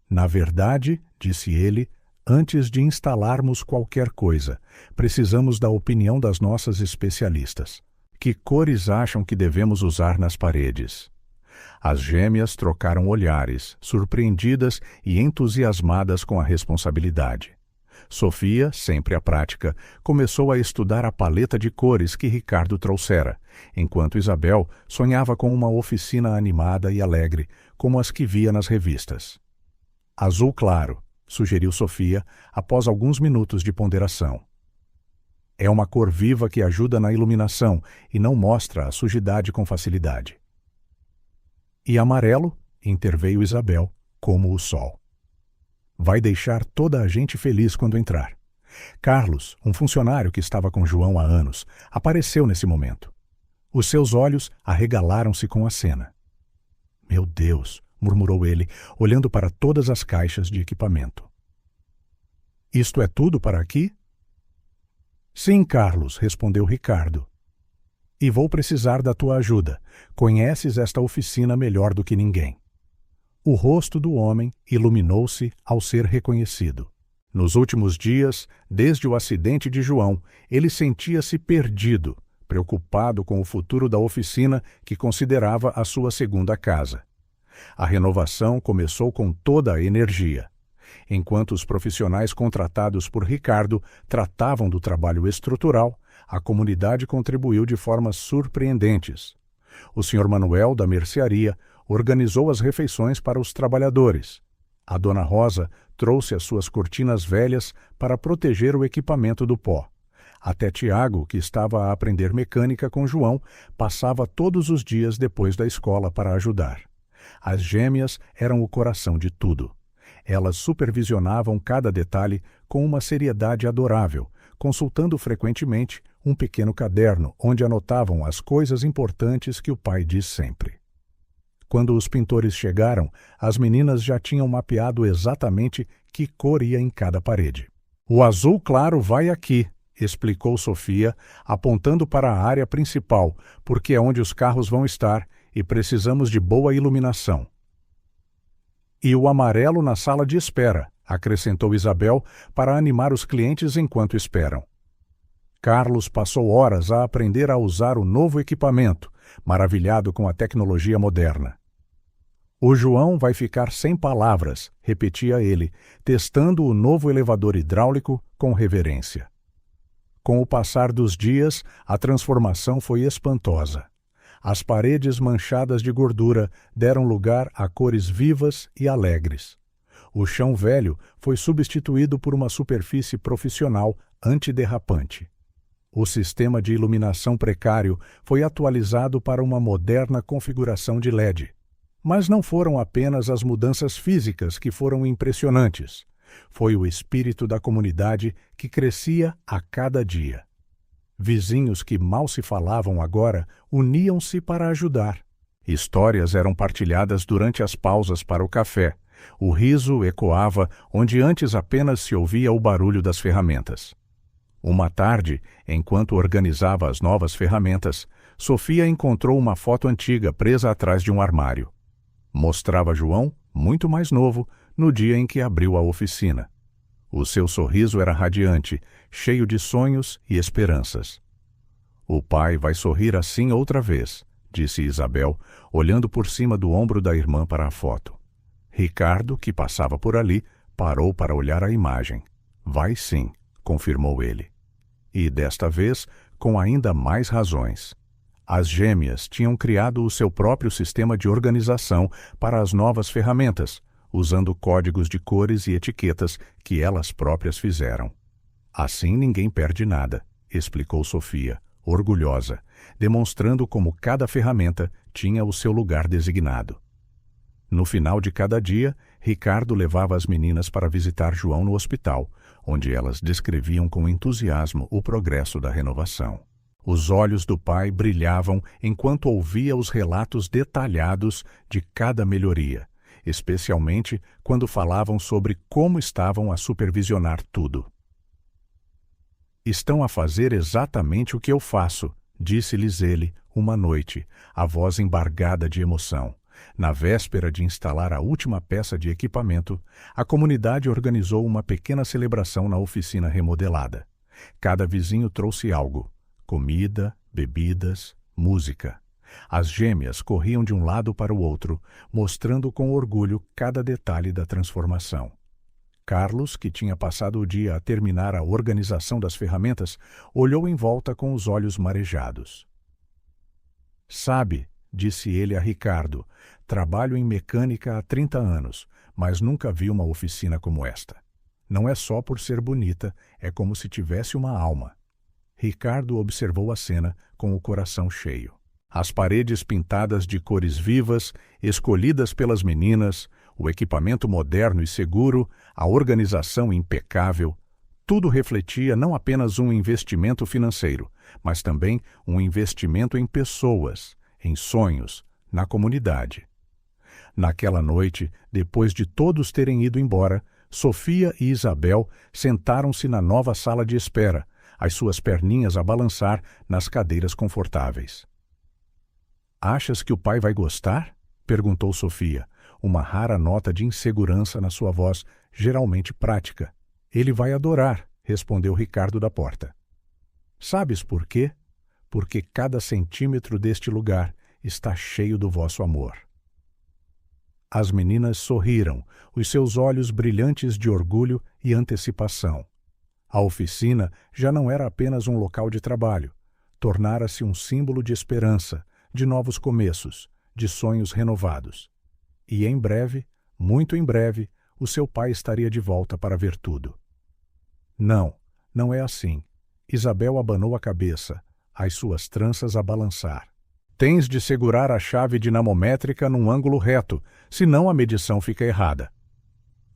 "Na verdade", disse ele, "antes de instalarmos qualquer coisa, precisamos da opinião das nossas especialistas. Que cores acham que devemos usar nas paredes?" As gêmeas trocaram olhares, surpreendidas e entusiasmadas com a responsabilidade. Sofia, sempre à prática, começou a estudar a paleta de cores que Ricardo trouxera, enquanto Isabel sonhava com uma oficina animada e alegre, como as que via nas revistas. Azul claro, sugeriu Sofia, após alguns minutos de ponderação. É uma cor viva que ajuda na iluminação e não mostra a sujidade com facilidade. E amarelo, interveio Isabel, como o sol. Vai deixar toda a gente feliz quando entrar. Carlos, um funcionário que estava com João há anos, apareceu nesse momento. Os seus olhos arregalaram-se com a cena. Meu Deus, murmurou ele, olhando para todas as caixas de equipamento. Isto é tudo para aqui? Sim, Carlos, respondeu Ricardo. E vou precisar da tua ajuda. Conheces esta oficina melhor do que ninguém. O rosto do homem iluminou-se ao ser reconhecido. Nos últimos dias, desde o acidente de João, ele sentia-se perdido, preocupado com o futuro da oficina que considerava a sua segunda casa. A renovação começou com toda a energia. Enquanto os profissionais contratados por Ricardo tratavam do trabalho estrutural, a comunidade contribuiu de formas surpreendentes. O Sr. Manuel, da mercearia, organizou as refeições para os trabalhadores. A Dona Rosa trouxe as suas cortinas velhas para proteger o equipamento do pó. Até Tiago, que estava a aprender mecânica com João, passava todos os dias depois da escola para ajudar. As gêmeas eram o coração de tudo. Elas supervisionavam cada detalhe com uma seriedade adorável, consultando frequentemente um pequeno caderno onde anotavam as coisas importantes que o pai diz sempre. Quando os pintores chegaram, as meninas já tinham mapeado exatamente que cor ia em cada parede. O azul claro vai aqui, explicou Sofia, apontando para a área principal, porque é onde os carros vão estar e precisamos de boa iluminação. E o amarelo na sala de espera, acrescentou Isabel, para animar os clientes enquanto esperam. Carlos passou horas a aprender a usar o novo equipamento, maravilhado com a tecnologia moderna. O João vai ficar sem palavras, repetia ele, testando o novo elevador hidráulico com reverência. Com o passar dos dias, a transformação foi espantosa. As paredes manchadas de gordura deram lugar a cores vivas e alegres. O chão velho foi substituído por uma superfície profissional antiderrapante. O sistema de iluminação precário foi atualizado para uma moderna configuração de LED. Mas não foram apenas as mudanças físicas que foram impressionantes. Foi o espírito da comunidade que crescia a cada dia. Vizinhos que mal se falavam agora uniam-se para ajudar. Histórias eram partilhadas durante as pausas para o café. O riso ecoava onde antes apenas se ouvia o barulho das ferramentas. Uma tarde, enquanto organizava as novas ferramentas, Sofia encontrou uma foto antiga presa atrás de um armário. Mostrava João, muito mais novo, no dia em que abriu a oficina. O seu sorriso era radiante, cheio de sonhos e esperanças. O pai vai sorrir assim outra vez, disse Isabel, olhando por cima do ombro da irmã para a foto. Ricardo, que passava por ali, parou para olhar a imagem. Vai sim, confirmou ele. E desta vez, com ainda mais razões. As gêmeas tinham criado o seu próprio sistema de organização para as novas ferramentas, usando códigos de cores e etiquetas que elas próprias fizeram. Assim ninguém perde nada, explicou Sofia, orgulhosa, demonstrando como cada ferramenta tinha o seu lugar designado. No final de cada dia, Ricardo levava as meninas para visitar João no hospital, onde elas descreviam com entusiasmo o progresso da renovação. Os olhos do pai brilhavam enquanto ouvia os relatos detalhados de cada melhoria, especialmente quando falavam sobre como estavam a supervisionar tudo. Estão a fazer exatamente o que eu faço, disse-lhes ele, uma noite, a voz embargada de emoção. Na véspera de instalar a última peça de equipamento, a comunidade organizou uma pequena celebração na oficina remodelada. Cada vizinho trouxe algo: comida, bebidas, música. As gêmeas corriam de um lado para o outro, mostrando com orgulho cada detalhe da transformação. Carlos, que tinha passado o dia a terminar a organização das ferramentas, olhou em volta com os olhos marejados. Sabe, disse ele a Ricardo, trabalho em mecânica há 30 anos, mas nunca vi uma oficina como esta. Não é só por ser bonita, é como se tivesse uma alma. Ricardo observou a cena com o coração cheio. As paredes pintadas de cores vivas, escolhidas pelas meninas, o equipamento moderno e seguro, a organização impecável, tudo refletia não apenas um investimento financeiro, mas também um investimento em pessoas, em sonhos, na comunidade. Naquela noite, depois de todos terem ido embora, Sofia e Isabel sentaram-se na nova sala de espera, as suas perninhas a balançar nas cadeiras confortáveis. "Achas que o pai vai gostar?" perguntou Sofia, uma rara nota de insegurança na sua voz, geralmente prática. "Ele vai adorar", respondeu Ricardo da porta. "Sabes por quê? Porque cada centímetro deste lugar está cheio do vosso amor." As meninas sorriram, os seus olhos brilhantes de orgulho e antecipação. A oficina já não era apenas um local de trabalho, tornara-se um símbolo de esperança, de novos começos, de sonhos renovados. E em breve, muito em breve, o seu pai estaria de volta para ver tudo. Não, não é assim. Isabel abanou a cabeça, as suas tranças a balançar. "Tens de segurar a chave dinamométrica num ângulo reto, senão a medição fica errada."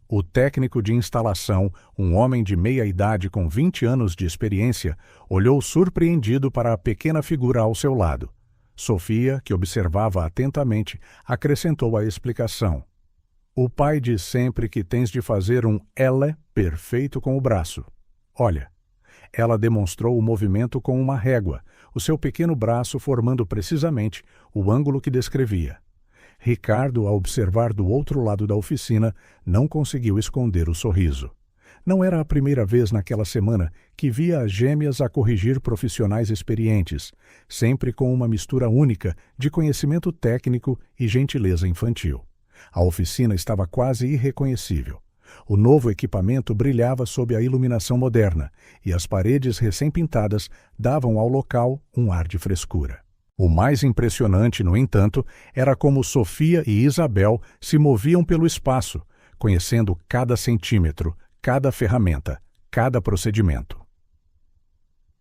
O técnico de instalação, um homem de meia-idade com 20 anos de experiência, olhou surpreendido para a pequena figura ao seu lado. Sofia, que observava atentamente, acrescentou a explicação. "O pai diz sempre que tens de fazer um L perfeito com o braço. Olha." Ela demonstrou o movimento com uma régua, o seu pequeno braço formando precisamente o ângulo que descrevia. Ricardo, ao observar do outro lado da oficina, não conseguiu esconder o sorriso. Não era a primeira vez naquela semana que via as gêmeas a corrigir profissionais experientes, sempre com uma mistura única de conhecimento técnico e gentileza infantil. A oficina estava quase irreconhecível. O novo equipamento brilhava sob a iluminação moderna, e as paredes recém-pintadas davam ao local um ar de frescura. O mais impressionante, no entanto, era como Sofia e Isabel se moviam pelo espaço, conhecendo cada centímetro, cada ferramenta, cada procedimento.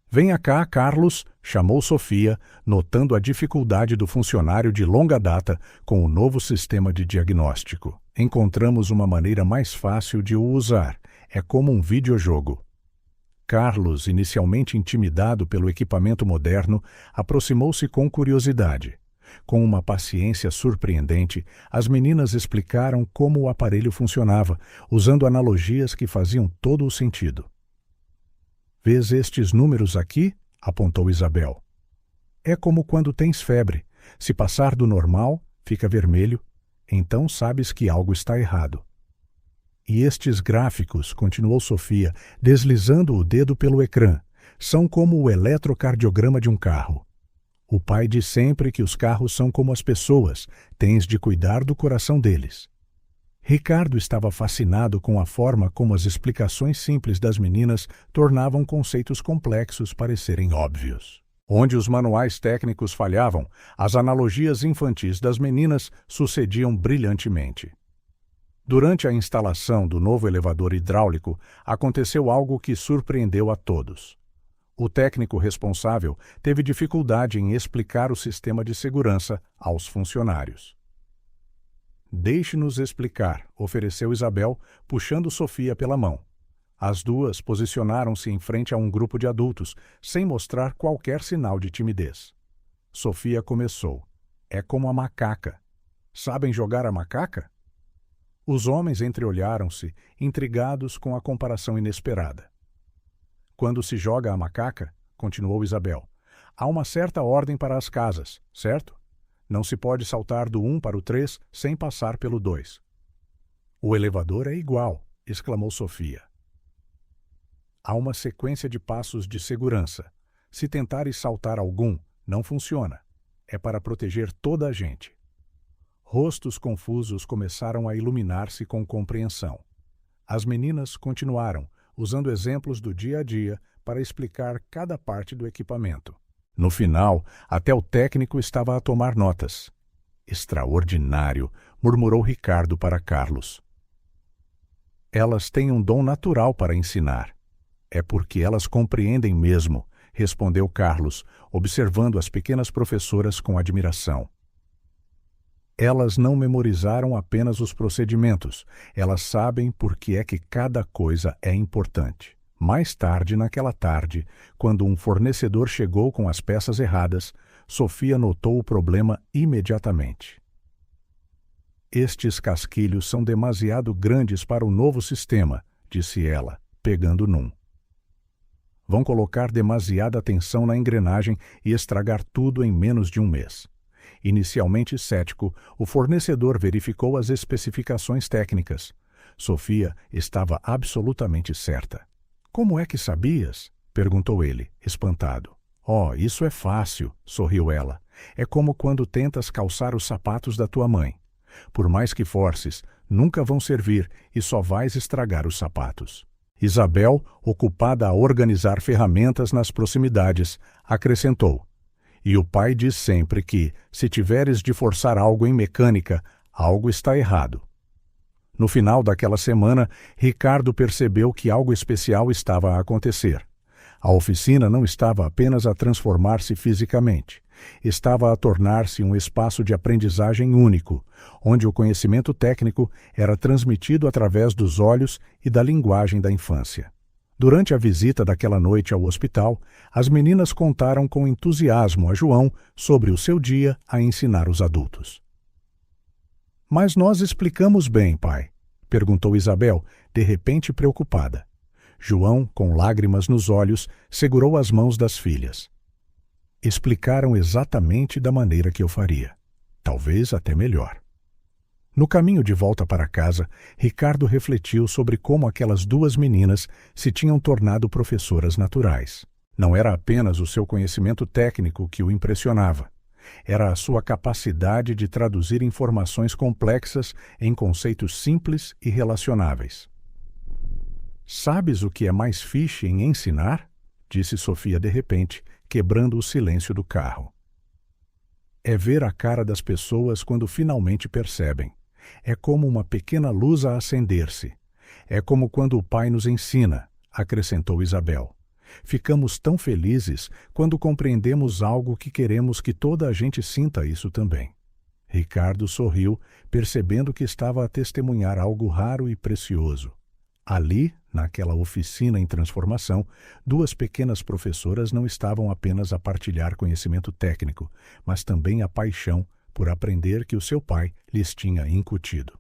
"Venha cá, Carlos", chamou Sofia, notando a dificuldade do funcionário de longa data com o novo sistema de diagnóstico. "Encontramos uma maneira mais fácil de o usar. É como um videojogo." Carlos, inicialmente intimidado pelo equipamento moderno, aproximou-se com curiosidade. Com uma paciência surpreendente, as meninas explicaram como o aparelho funcionava, usando analogias que faziam todo o sentido. "Vês estes números aqui?" apontou Isabel. "É como quando tens febre. Se passar do normal, fica vermelho, então sabes que algo está errado." "E estes gráficos", continuou Sofia, deslizando o dedo pelo ecrã, "são como o eletrocardiograma de um carro. O pai diz sempre que os carros são como as pessoas, tens de cuidar do coração deles." Ricardo estava fascinado com a forma como as explicações simples das meninas tornavam conceitos complexos parecerem óbvios. Onde os manuais técnicos falhavam, as analogias infantis das meninas sucediam brilhantemente. Durante a instalação do novo elevador hidráulico, aconteceu algo que surpreendeu a todos. O técnico responsável teve dificuldade em explicar o sistema de segurança aos funcionários. "Deixe-nos explicar", ofereceu Isabel, puxando Sofia pela mão. As duas posicionaram-se em frente a um grupo de adultos, sem mostrar qualquer sinal de timidez. Sofia começou. "É como a macaca. Sabem jogar a macaca?" Os homens entreolharam-se, intrigados com a comparação inesperada. "Quando se joga a macaca", continuou Isabel, "há uma certa ordem para as casas, certo? Não se pode saltar do 1 para o 3 sem passar pelo 2. "O elevador é igual", exclamou Sofia. "Há uma sequência de passos de segurança. Se tentares saltar algum, não funciona. É para proteger toda a gente. Rostos confusos começaram a iluminar-se com compreensão. As meninas continuaram, usando exemplos do dia a dia para explicar cada parte do equipamento. No final, até o técnico estava a tomar notas. Extraordinário, murmurou Ricardo para Carlos. Elas têm um dom natural para ensinar. É porque elas compreendem mesmo, respondeu Carlos, observando as pequenas professoras com admiração. Elas não memorizaram apenas os procedimentos, elas sabem por que é que cada coisa é importante. Mais tarde, naquela tarde, quando um fornecedor chegou com as peças erradas, Sofia notou o problema imediatamente. Estes casquilhos são demasiado grandes para o novo sistema, disse ela, pegando num. Vão colocar demasiada tensão na engrenagem e estragar tudo em menos de um mês. Inicialmente cético, o fornecedor verificou as especificações técnicas. Sofia estava absolutamente certa. Como é que sabias? Perguntou ele, espantado. Oh, isso é fácil, sorriu ela. É como quando tentas calçar os sapatos da tua mãe. Por mais que forces, nunca vão servir e só vais estragar os sapatos. Isabel, ocupada a organizar ferramentas nas proximidades, acrescentou. E o pai diz sempre que, se tiveres de forçar algo em mecânica, algo está errado. No final daquela semana, Ricardo percebeu que algo especial estava a acontecer. A oficina não estava apenas a transformar-se fisicamente. Estava a tornar-se um espaço de aprendizagem único, onde o conhecimento técnico era transmitido através dos olhos e da linguagem da infância. Durante a visita daquela noite ao hospital, as meninas contaram com entusiasmo a João sobre o seu dia a ensinar os adultos. Mas nós explicamos bem, pai? Perguntou Isabel, de repente preocupada. João, com lágrimas nos olhos, segurou as mãos das filhas. Explicaram exatamente da maneira que eu faria. Talvez até melhor. No caminho de volta para casa, Ricardo refletiu sobre como aquelas duas meninas se tinham tornado professoras naturais. Não era apenas o seu conhecimento técnico que o impressionava. Era a sua capacidade de traduzir informações complexas em conceitos simples e relacionáveis. Sabes o que é mais fixe em ensinar? Disse Sofia de repente, quebrando o silêncio do carro. É ver a cara das pessoas quando finalmente percebem. É como uma pequena luz a acender-se. É como quando o pai nos ensina, acrescentou Isabel. Ficamos tão felizes quando compreendemos algo que queremos que toda a gente sinta isso também. Ricardo sorriu, percebendo que estava a testemunhar algo raro e precioso. Ali, naquela oficina em transformação, duas pequenas professoras não estavam apenas a partilhar conhecimento técnico, mas também a paixão por aprender que o seu pai lhes tinha incutido.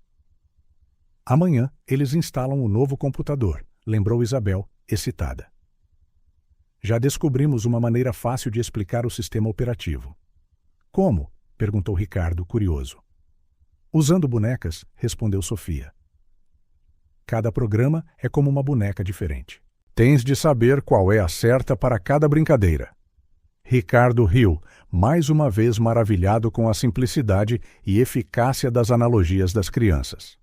Amanhã, eles instalam o novo computador, lembrou Isabel, excitada. Já descobrimos uma maneira fácil de explicar o sistema operativo. Como? Perguntou Ricardo, curioso. Usando bonecas, respondeu Sofia. Cada programa é como uma boneca diferente. Tens de saber qual é a certa para cada brincadeira. Ricardo riu, mais uma vez maravilhado com a simplicidade e eficácia das analogias das crianças.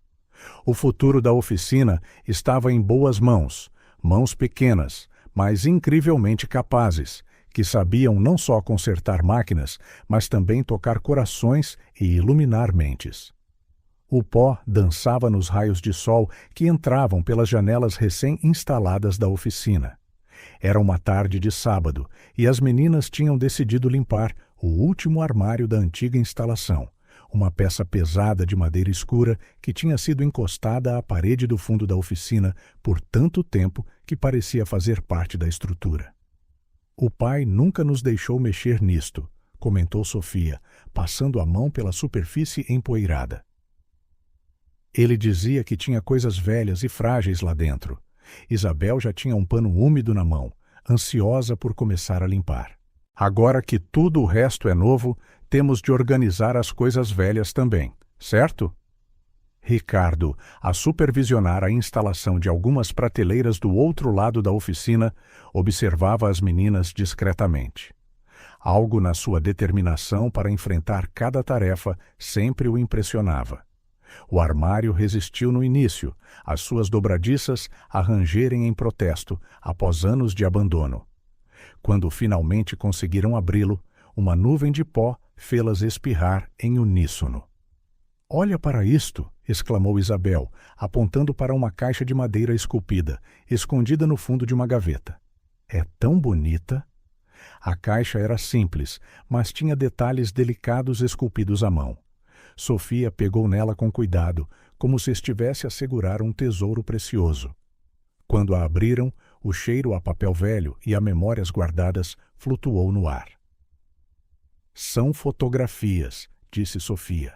O futuro da oficina estava em boas mãos, mãos pequenas, mas incrivelmente capazes, que sabiam não só consertar máquinas, mas também tocar corações e iluminar mentes. O pó dançava nos raios de sol que entravam pelas janelas recém-instaladas da oficina. Era uma tarde de sábado e as meninas tinham decidido limpar o último armário da antiga instalação, uma peça pesada de madeira escura que tinha sido encostada à parede do fundo da oficina por tanto tempo que parecia fazer parte da estrutura. O pai nunca nos deixou mexer nisto, comentou Sofia, passando a mão pela superfície empoeirada. Ele dizia que tinha coisas velhas e frágeis lá dentro. Isabel já tinha um pano úmido na mão, ansiosa por começar a limpar. Agora que tudo o resto é novo, temos de organizar as coisas velhas também, certo? Ricardo, a supervisionar a instalação de algumas prateleiras do outro lado da oficina, observava as meninas discretamente. Algo na sua determinação para enfrentar cada tarefa sempre o impressionava. O armário resistiu no início, as suas dobradiças a rangerem em protesto após anos de abandono. Quando finalmente conseguiram abri-lo, uma nuvem de pó fê-las espirrar em uníssono. "Olha para isto!" exclamou Isabel, apontando para uma caixa de madeira esculpida, escondida no fundo de uma gaveta. "É tão bonita!" A caixa era simples, mas tinha detalhes delicados esculpidos à mão. Sofia pegou nela com cuidado, como se estivesse a segurar um tesouro precioso. Quando a abriram, o cheiro a papel velho e a memórias guardadas flutuou no ar. "São fotografias", disse Sofia,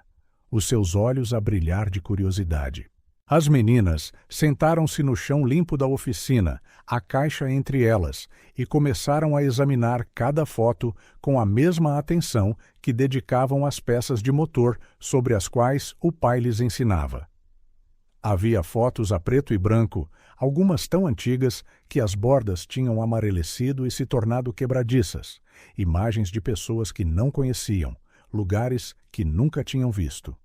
os seus olhos a brilhar de curiosidade. As meninas sentaram-se no chão limpo da oficina, a caixa entre elas, e começaram a examinar cada foto com a mesma atenção que dedicavam às peças de motor sobre as quais o pai lhes ensinava. Havia fotos a preto e branco, algumas tão antigas que as bordas tinham amarelecido e se tornado quebradiças, imagens de pessoas que não conheciam, lugares que nunca tinham visto.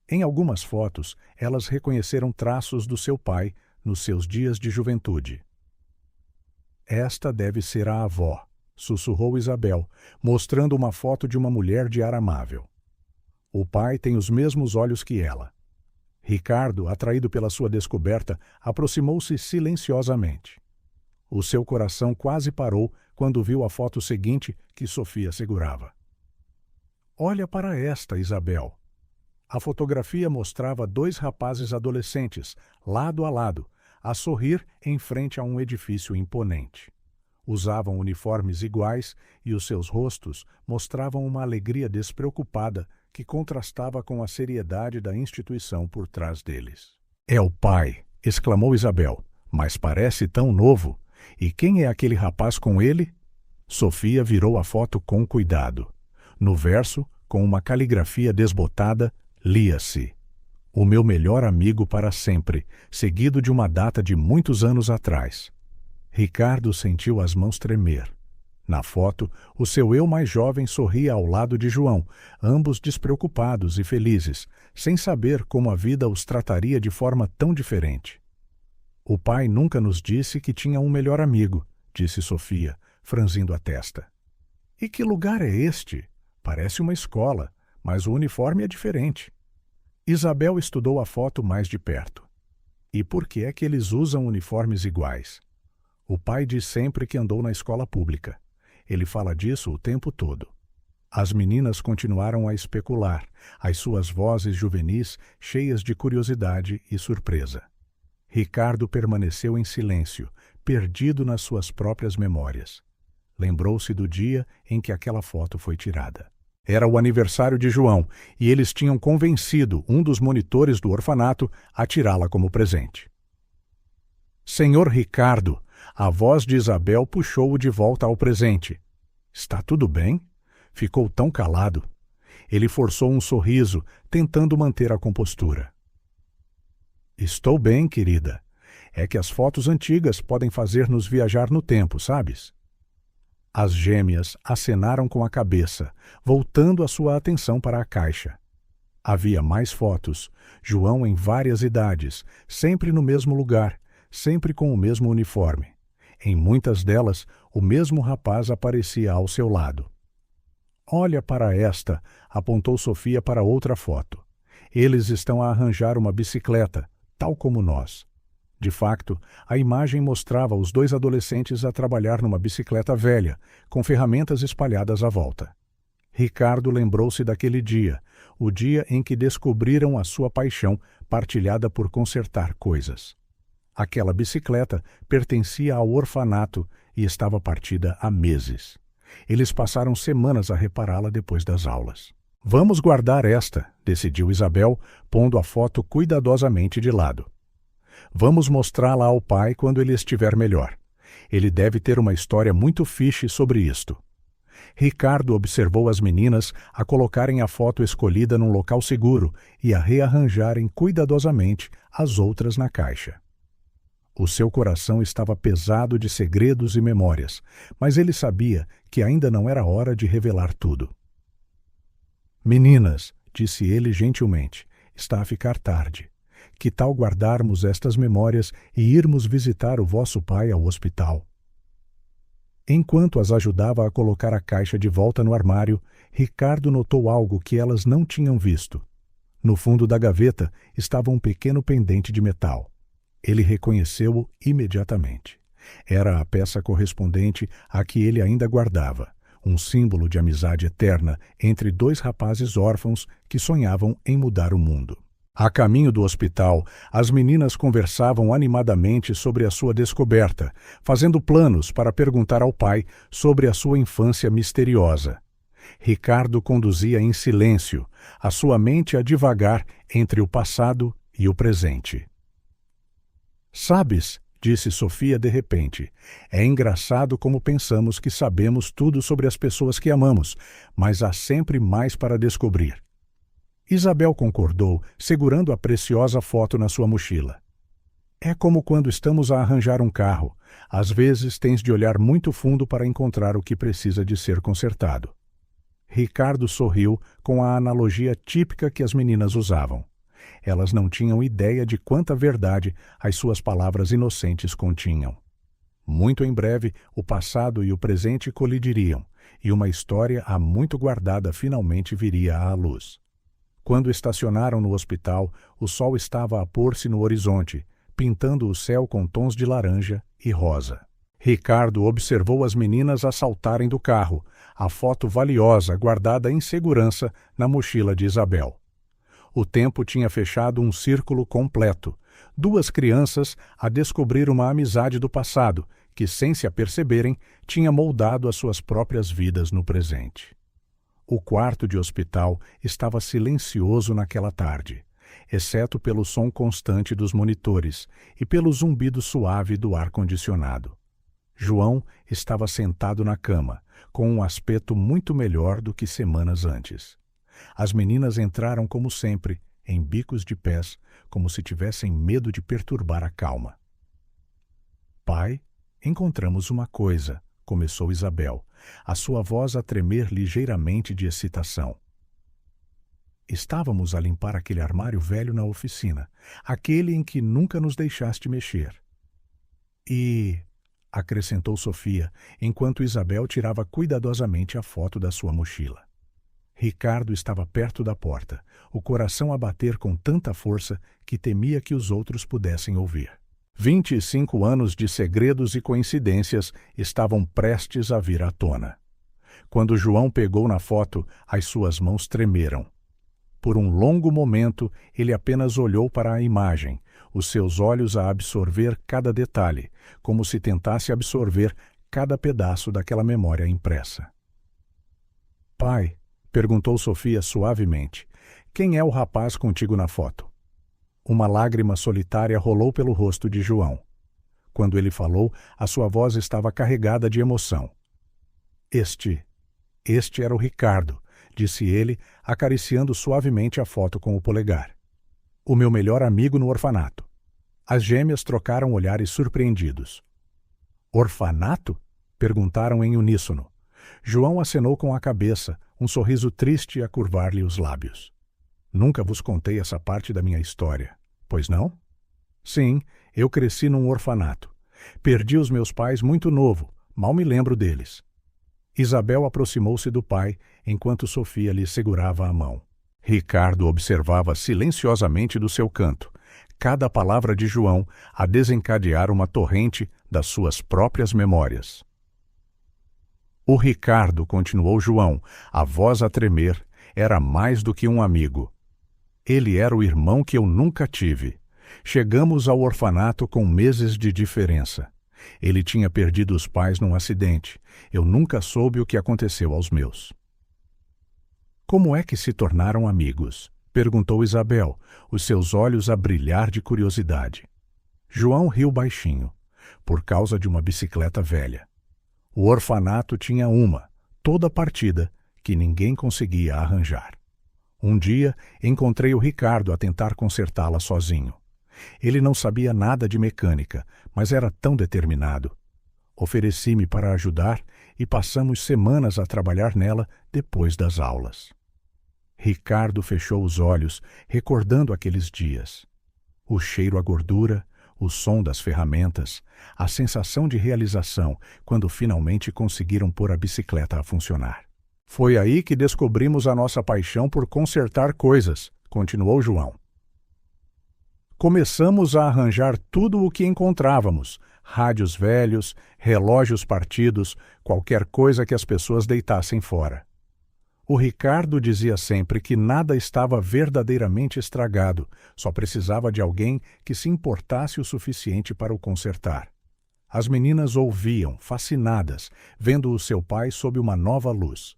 Em algumas fotos, elas reconheceram traços do seu pai nos seus dias de juventude. "Esta deve ser a avó", sussurrou Isabel, mostrando uma foto de uma mulher de ar amável. "O pai tem os mesmos olhos que ela." Ricardo, atraído pela sua descoberta, aproximou-se silenciosamente. O seu coração quase parou quando viu a foto seguinte que Sofia segurava. "Olha para esta, Isabel." A fotografia mostrava dois rapazes adolescentes, lado a lado, a sorrir em frente a um edifício imponente. Usavam uniformes iguais e os seus rostos mostravam uma alegria despreocupada que contrastava com a seriedade da instituição por trás deles. "É o pai!" exclamou Isabel. "Mas parece tão novo! E quem é aquele rapaz com ele?" Sofia virou a foto com cuidado. No verso, com uma caligrafia desbotada, lia-se: "O meu melhor amigo para sempre", seguido de uma data de muitos anos atrás. Ricardo sentiu as mãos tremer. Na foto, o seu eu mais jovem sorria ao lado de João, ambos despreocupados e felizes, sem saber como a vida os trataria de forma tão diferente. "O pai nunca nos disse que tinha um melhor amigo", disse Sofia, franzindo a testa. "E que lugar é este? Parece uma escola, mas o uniforme é diferente." Isabel estudou a foto mais de perto. "E por que é que eles usam uniformes iguais?" "O pai diz sempre que andou na escola pública. Ele fala disso o tempo todo." As meninas continuaram a especular, as suas vozes juvenis cheias de curiosidade e surpresa. Ricardo permaneceu em silêncio, perdido nas suas próprias memórias. Lembrou-se do dia em que aquela foto foi tirada. Era o aniversário de João e eles tinham convencido um dos monitores do orfanato a tirá-la como presente. "Senhor Ricardo", a voz de Isabel puxou-o de volta ao presente. "Está tudo bem?" Ficou tão calado. Ele forçou um sorriso, tentando manter a compostura. "Estou bem, querida. É que as fotos antigas podem fazer-nos viajar no tempo, sabes?" As gêmeas acenaram com a cabeça, voltando a sua atenção para a caixa. Havia mais fotos, João em várias idades, sempre no mesmo lugar, sempre com o mesmo uniforme. Em muitas delas, o mesmo rapaz aparecia ao seu lado. "Olha para esta", apontou Sofia para outra foto. "Eles estão a arranjar uma bicicleta, tal como nós." De facto, a imagem mostrava os dois adolescentes a trabalhar numa bicicleta velha, com ferramentas espalhadas à volta. Ricardo lembrou-se daquele dia, o dia em que descobriram a sua paixão partilhada por consertar coisas. Aquela bicicleta pertencia ao orfanato e estava partida há meses. Eles passaram semanas a repará-la depois das aulas. "Vamos guardar esta", decidiu Isabel, pondo a foto cuidadosamente de lado. "Vamos mostrá-la ao pai quando ele estiver melhor. Ele deve ter uma história muito fixe sobre isto." Ricardo observou as meninas a colocarem a foto escolhida num local seguro e a rearranjarem cuidadosamente as outras na caixa. O seu coração estava pesado de segredos e memórias, mas ele sabia que ainda não era hora de revelar tudo. Meninas, disse ele gentilmente, está a ficar tarde. Que tal guardarmos estas memórias e irmos visitar o vosso pai ao hospital? Enquanto as ajudava a colocar a caixa de volta no armário, Ricardo notou algo que elas não tinham visto. No fundo da gaveta estava um pequeno pendente de metal. Ele reconheceu-o imediatamente. Era a peça correspondente à que ele ainda guardava, um símbolo de amizade eterna entre dois rapazes órfãos que sonhavam em mudar o mundo. A caminho do hospital, as meninas conversavam animadamente sobre a sua descoberta, fazendo planos para perguntar ao pai sobre a sua infância misteriosa. Ricardo conduzia em silêncio, a sua mente a divagar entre o passado e o presente. Sabes, disse Sofia de repente, é engraçado como pensamos que sabemos tudo sobre as pessoas que amamos, mas há sempre mais para descobrir. Isabel concordou, segurando a preciosa foto na sua mochila. É como quando estamos a arranjar um carro. Às vezes tens de olhar muito fundo para encontrar o que precisa de ser consertado. Ricardo sorriu com a analogia típica que as meninas usavam. Elas não tinham ideia de quanta verdade as suas palavras inocentes continham. Muito em breve, o passado e o presente colidiriam, e uma história há muito guardada finalmente viria à luz. Quando estacionaram no hospital, o sol estava a pôr-se no horizonte, pintando o céu com tons de laranja e rosa. Ricardo observou as meninas a saltarem do carro, a foto valiosa guardada em segurança na mochila de Isabel. O tempo tinha fechado um círculo completo. Duas crianças a descobrir uma amizade do passado, que, sem se aperceberem, tinha moldado as suas próprias vidas no presente. O quarto de hospital estava silencioso naquela tarde, exceto pelo som constante dos monitores e pelo zumbido suave do ar-condicionado. João estava sentado na cama, com um aspecto muito melhor do que semanas antes. As meninas entraram como sempre, em bicos de pés, como se tivessem medo de perturbar a calma. Pai, encontramos uma coisa, começou Isabel, a sua voz a tremer ligeiramente de excitação. Estávamos a limpar aquele armário velho na oficina, aquele em que nunca nos deixaste mexer. E... acrescentou Sofia, enquanto Isabel tirava cuidadosamente a foto da sua mochila. Ricardo estava perto da porta, o coração a bater com tanta força que temia que os outros pudessem ouvir. 25 anos de segredos e coincidências estavam prestes a vir à tona. Quando João pegou na foto, as suas mãos tremeram. Por um longo momento, ele apenas olhou para a imagem, os seus olhos a absorver cada detalhe, como se tentasse absorver cada pedaço daquela memória impressa. Pai, perguntou Sofia suavemente, quem é o rapaz contigo na foto? Uma lágrima solitária rolou pelo rosto de João. Quando ele falou, a sua voz estava carregada de emoção. Este era o Ricardo, disse ele, acariciando suavemente a foto com o polegar. O meu melhor amigo no orfanato. As gêmeas trocaram olhares surpreendidos. Orfanato? Perguntaram em uníssono. João acenou com a cabeça, um sorriso triste a curvar-lhe os lábios. Nunca vos contei essa parte da minha história, pois não? Sim, eu cresci num orfanato. Perdi os meus pais muito novo, mal me lembro deles. Isabel aproximou-se do pai, enquanto Sofia lhe segurava a mão. Ricardo observava silenciosamente do seu canto, cada palavra de João a desencadear uma torrente das suas próprias memórias. O Ricardo, continuou João, a voz a tremer, era mais do que um amigo. Ele era o irmão que eu nunca tive. Chegamos ao orfanato com meses de diferença. Ele tinha perdido os pais num acidente. Eu nunca soube o que aconteceu aos meus. Como é que se tornaram amigos? Perguntou Isabel, os seus olhos a brilhar de curiosidade. João riu baixinho, por causa de uma bicicleta velha. O orfanato tinha uma, toda partida, que ninguém conseguia arranjar. Um dia, encontrei o Ricardo a tentar consertá-la sozinho. Ele não sabia nada de mecânica, mas era tão determinado. Ofereci-me para ajudar e passamos semanas a trabalhar nela depois das aulas. Ricardo fechou os olhos, recordando aqueles dias. O cheiro à gordura, o som das ferramentas, a sensação de realização quando finalmente conseguiram pôr a bicicleta a funcionar. Foi aí que descobrimos a nossa paixão por consertar coisas, continuou João. Começamos a arranjar tudo o que encontrávamos, rádios velhos, relógios partidos, qualquer coisa que as pessoas deitassem fora. O Ricardo dizia sempre que nada estava verdadeiramente estragado, só precisava de alguém que se importasse o suficiente para o consertar. As meninas ouviam, fascinadas, vendo o seu pai sob uma nova luz.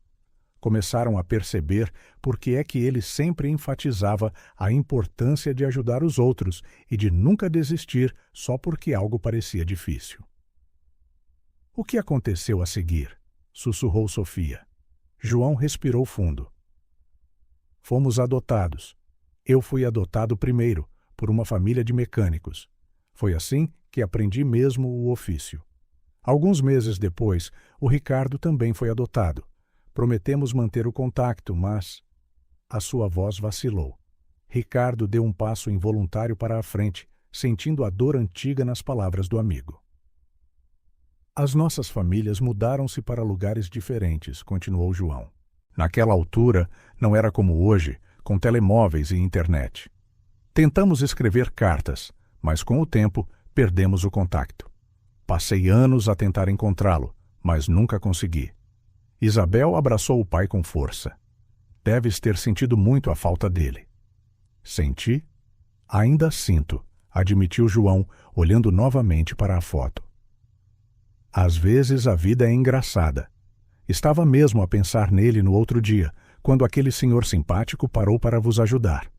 Começaram a perceber por que é que ele sempre enfatizava a importância de ajudar os outros e de nunca desistir só porque algo parecia difícil. O que aconteceu a seguir? Sussurrou Sofia. João respirou fundo. Fomos adotados. Eu fui adotado primeiro, por uma família de mecânicos. Foi assim que aprendi mesmo o ofício. Alguns meses depois, o Ricardo também foi adotado. Prometemos manter o contato, mas... A sua voz vacilou. Ricardo deu um passo involuntário para a frente, sentindo a dor antiga nas palavras do amigo. As nossas famílias mudaram-se para lugares diferentes, continuou João. Naquela altura, não era como hoje, com telemóveis e internet. Tentamos escrever cartas, mas com o tempo perdemos o contato. Passei anos a tentar encontrá-lo, mas nunca consegui. Isabel abraçou o pai com força. Deves ter sentido muito a falta dele. Senti? Ainda sinto, admitiu João, olhando novamente para a foto. Às vezes a vida é engraçada. Estava mesmo a pensar nele no outro dia, quando aquele senhor simpático parou para vos ajudar.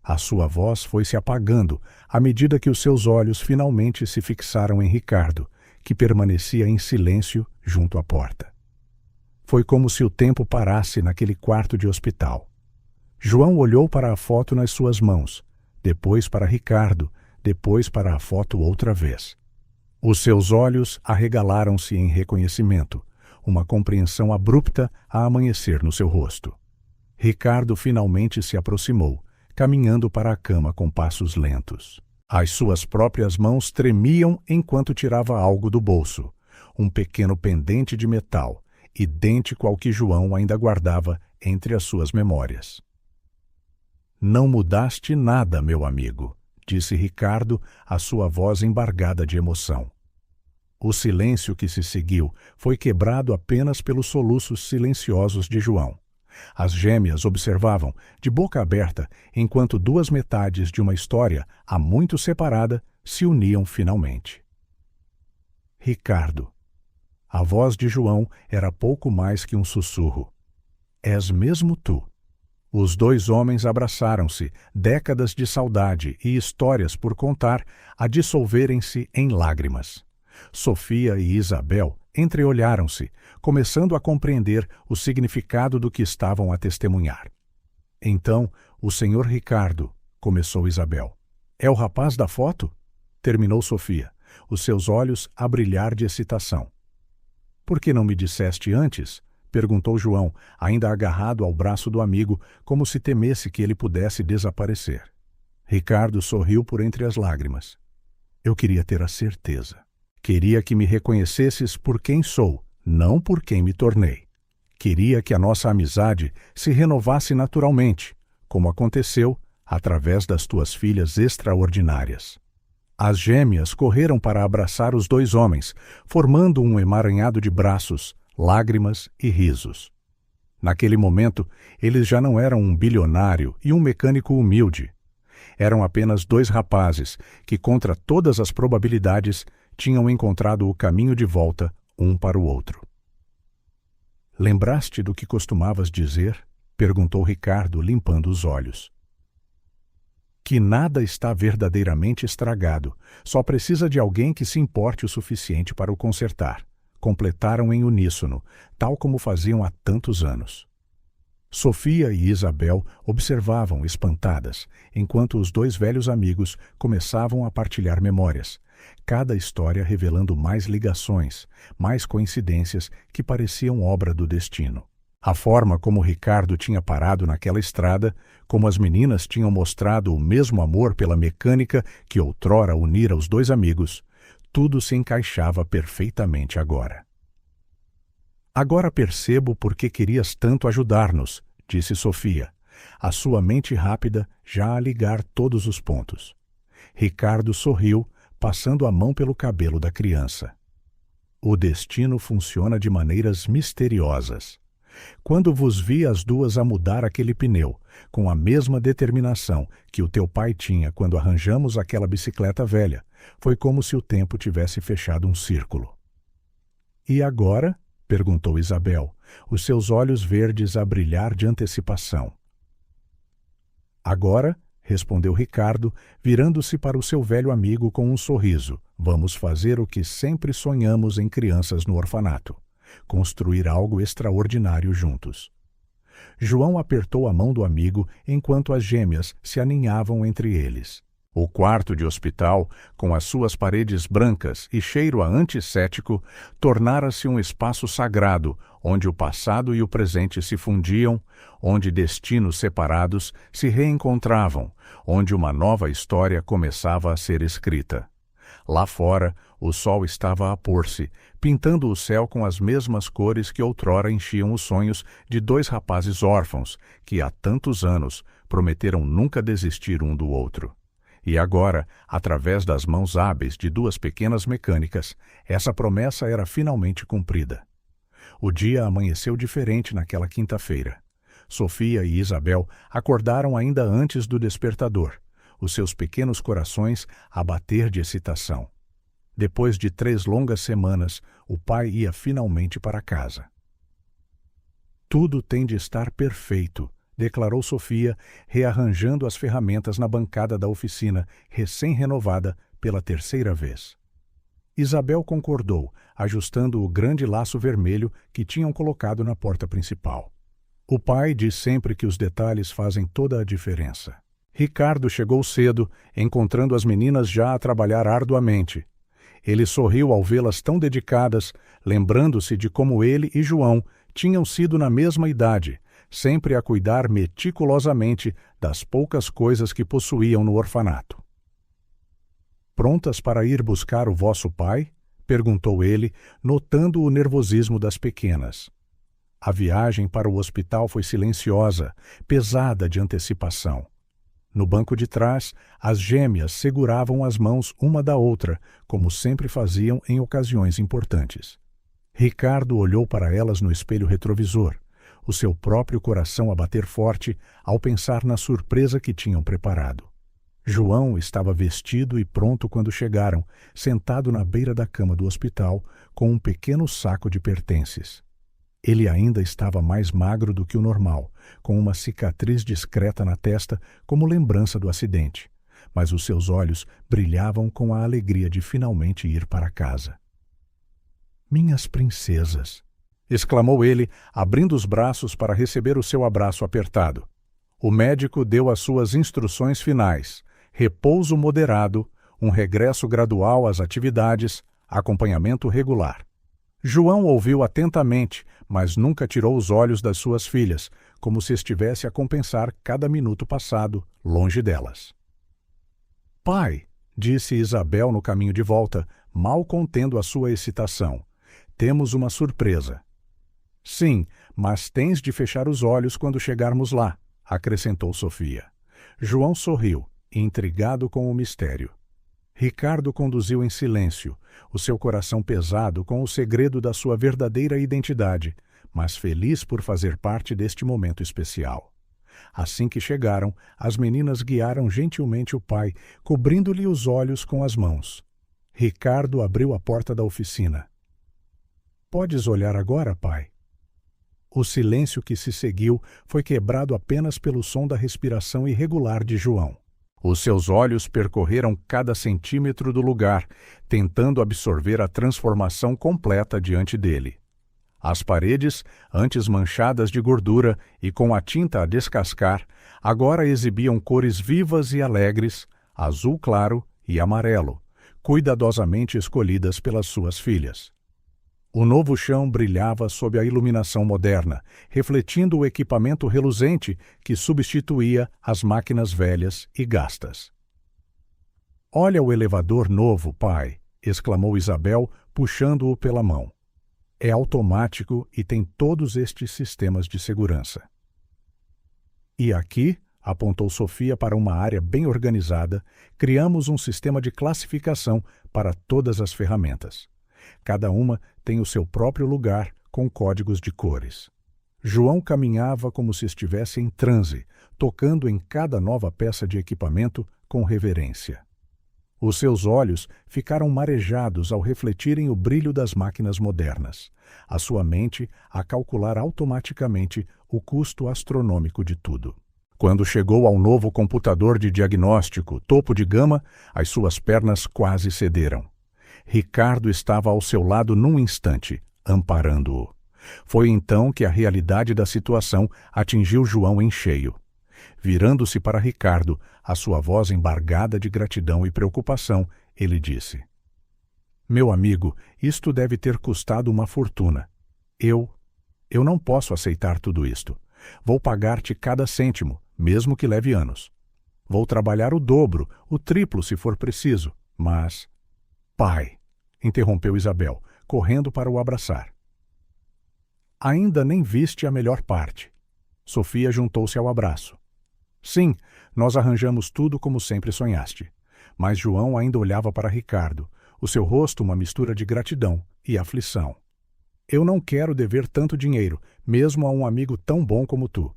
A sua voz foi se apagando à medida que os seus olhos finalmente se fixaram em Ricardo, que permanecia em silêncio junto à porta. Foi como se o tempo parasse naquele quarto de hospital. João olhou para a foto nas suas mãos, depois para Ricardo, depois para a foto outra vez. Os seus olhos arregalaram-se em reconhecimento, uma compreensão abrupta a amanhecer no seu rosto. Ricardo finalmente se aproximou, caminhando para a cama com passos lentos. As suas próprias mãos tremiam enquanto tirava algo do bolso, um pequeno pendente de metal, idêntico ao que João ainda guardava entre as suas memórias. Não mudaste nada, meu amigo, disse Ricardo, a sua voz embargada de emoção. O silêncio que se seguiu foi quebrado apenas pelos soluços silenciosos de João. As gêmeas observavam, de boca aberta, enquanto duas metades de uma história, há muito separada, se uniam finalmente. Ricardo. A voz de João era pouco mais que um sussurro. És mesmo tu. Os dois homens abraçaram-se, décadas de saudade e histórias por contar a dissolverem-se em lágrimas. Sofia e Isabel entreolharam-se, começando a compreender o significado do que estavam a testemunhar. Então, o senhor Ricardo, começou Isabel. É o rapaz da foto? Terminou Sofia, os seus olhos a brilhar de excitação. Por que não me disseste antes? Perguntou João, ainda agarrado ao braço do amigo, como se temesse que ele pudesse desaparecer. Ricardo sorriu por entre as lágrimas. Eu queria ter a certeza. Queria que me reconhecesses por quem sou, não por quem me tornei. Queria que a nossa amizade se renovasse naturalmente, como aconteceu através das tuas filhas extraordinárias. As gêmeas correram para abraçar os dois homens, formando um emaranhado de braços, lágrimas e risos. Naquele momento, eles já não eram um bilionário e um mecânico humilde. Eram apenas dois rapazes que, contra todas as probabilidades, tinham encontrado o caminho de volta um para o outro. Lembraste do que costumavas dizer? Perguntou Ricardo, limpando os olhos. Que nada está verdadeiramente estragado, só precisa de alguém que se importe o suficiente para o consertar. Completaram em uníssono, tal como faziam há tantos anos. Sofia e Isabel observavam espantadas, enquanto os dois velhos amigos começavam a partilhar memórias, cada história revelando mais ligações, mais coincidências que pareciam obra do destino. A forma como Ricardo tinha parado naquela estrada, como as meninas tinham mostrado o mesmo amor pela mecânica que outrora unira os dois amigos, tudo se encaixava perfeitamente agora. Agora percebo por que querias tanto ajudar-nos, disse Sofia, a sua mente rápida já a ligar todos os pontos. Ricardo sorriu, passando a mão pelo cabelo da criança. O destino funciona de maneiras misteriosas. Quando vos vi as duas a mudar aquele pneu, com a mesma determinação que o teu pai tinha quando arranjamos aquela bicicleta velha, foi como se o tempo tivesse fechado um círculo. E agora? Perguntou Isabel, os seus olhos verdes a brilhar de antecipação. Agora, respondeu Ricardo, virando-se para o seu velho amigo com um sorriso, vamos fazer o que sempre sonhamos em crianças no orfanato. Construir algo extraordinário juntos. João apertou a mão do amigo enquanto as gêmeas se aninhavam entre eles. O quarto de hospital, com as suas paredes brancas e cheiro a antisséptico, tornara-se um espaço sagrado, onde o passado e o presente se fundiam, onde destinos separados se reencontravam, onde uma nova história começava a ser escrita. Lá fora, o sol estava a pôr-se, pintando o céu com as mesmas cores que outrora enchiam os sonhos de dois rapazes órfãos, que há tantos anos prometeram nunca desistir um do outro. E agora, através das mãos hábeis de duas pequenas mecânicas, essa promessa era finalmente cumprida. O dia amanheceu diferente naquela quinta-feira. Sofia e Isabel acordaram ainda antes do despertador, os seus pequenos corações a bater de excitação. Depois de 3 longas semanas, o pai ia finalmente para casa. Tudo tem de estar perfeito, declarou Sofia, rearranjando as ferramentas na bancada da oficina, recém-renovada pela 3ª vez. Isabel concordou, ajustando o grande laço vermelho que tinham colocado na porta principal. O pai diz sempre que os detalhes fazem toda a diferença. Ricardo chegou cedo, encontrando as meninas já a trabalhar arduamente. Ele sorriu ao vê-las tão dedicadas, lembrando-se de como ele e João tinham sido na mesma idade, sempre a cuidar meticulosamente das poucas coisas que possuíam no orfanato. "Prontas para ir buscar o vosso pai?" perguntou ele, notando o nervosismo das pequenas. A viagem para o hospital foi silenciosa, pesada de antecipação. No banco de trás, as gêmeas seguravam as mãos uma da outra, como sempre faziam em ocasiões importantes. Ricardo olhou para elas no espelho retrovisor, o seu próprio coração a bater forte ao pensar na surpresa que tinham preparado. João estava vestido e pronto quando chegaram, sentado na beira da cama do hospital, com um pequeno saco de pertences. Ele ainda estava mais magro do que o normal, com uma cicatriz discreta na testa como lembrança do acidente, mas os seus olhos brilhavam com a alegria de finalmente ir para casa. "Minhas princesas!" exclamou ele, abrindo os braços para receber o seu abraço apertado. O médico deu as suas instruções finais: repouso moderado, um regresso gradual às atividades, acompanhamento regular. João ouviu atentamente, mas nunca tirou os olhos das suas filhas, como se estivesse a compensar cada minuto passado longe delas. "Pai", disse Isabel no caminho de volta, mal contendo a sua excitação, "temos uma surpresa." "Sim, mas tens de fechar os olhos quando chegarmos lá", acrescentou Sofia. João sorriu, intrigado com o mistério. Ricardo conduziu em silêncio, o seu coração pesado com o segredo da sua verdadeira identidade, mas feliz por fazer parte deste momento especial. Assim que chegaram, as meninas guiaram gentilmente o pai, cobrindo-lhe os olhos com as mãos. Ricardo abriu a porta da oficina. "Podes olhar agora, pai?" O silêncio que se seguiu foi quebrado apenas pelo som da respiração irregular de João. Os seus olhos percorreram cada centímetro do lugar, tentando absorver a transformação completa diante dele. As paredes, antes manchadas de gordura e com a tinta a descascar, agora exibiam cores vivas e alegres, azul claro e amarelo, cuidadosamente escolhidas pelas suas filhas. O novo chão brilhava sob a iluminação moderna, refletindo o equipamento reluzente que substituía as máquinas velhas e gastas. "Olha o elevador novo, pai!" exclamou Isabel, puxando-o pela mão. "É automático e tem todos estes sistemas de segurança." "E aqui", apontou Sofia para uma área bem organizada, "criamos um sistema de classificação para todas as ferramentas. Cada uma tem o seu próprio lugar com códigos de cores." João caminhava como se estivesse em transe, tocando em cada nova peça de equipamento com reverência. Os seus olhos ficaram marejados ao refletirem o brilho das máquinas modernas, a sua mente a calcular automaticamente o custo astronômico de tudo. Quando chegou ao novo computador de diagnóstico, topo de gama, as suas pernas quase cederam. Ricardo estava ao seu lado num instante, amparando-o. Foi então que a realidade da situação atingiu João em cheio. Virando-se para Ricardo, a sua voz embargada de gratidão e preocupação, ele disse: "Meu amigo, isto deve ter custado uma fortuna. Eu não posso aceitar tudo isto. Vou pagar-te cada cêntimo, mesmo que leve anos. Vou trabalhar o dobro, o triplo se for preciso, mas..." "Pai", interrompeu Isabel, correndo para o abraçar. "Ainda nem viste a melhor parte." Sofia juntou-se ao abraço. "Sim, nós arranjamos tudo como sempre sonhaste." Mas João ainda olhava para Ricardo, o seu rosto uma mistura de gratidão e aflição. "Eu não quero dever tanto dinheiro, mesmo a um amigo tão bom como tu.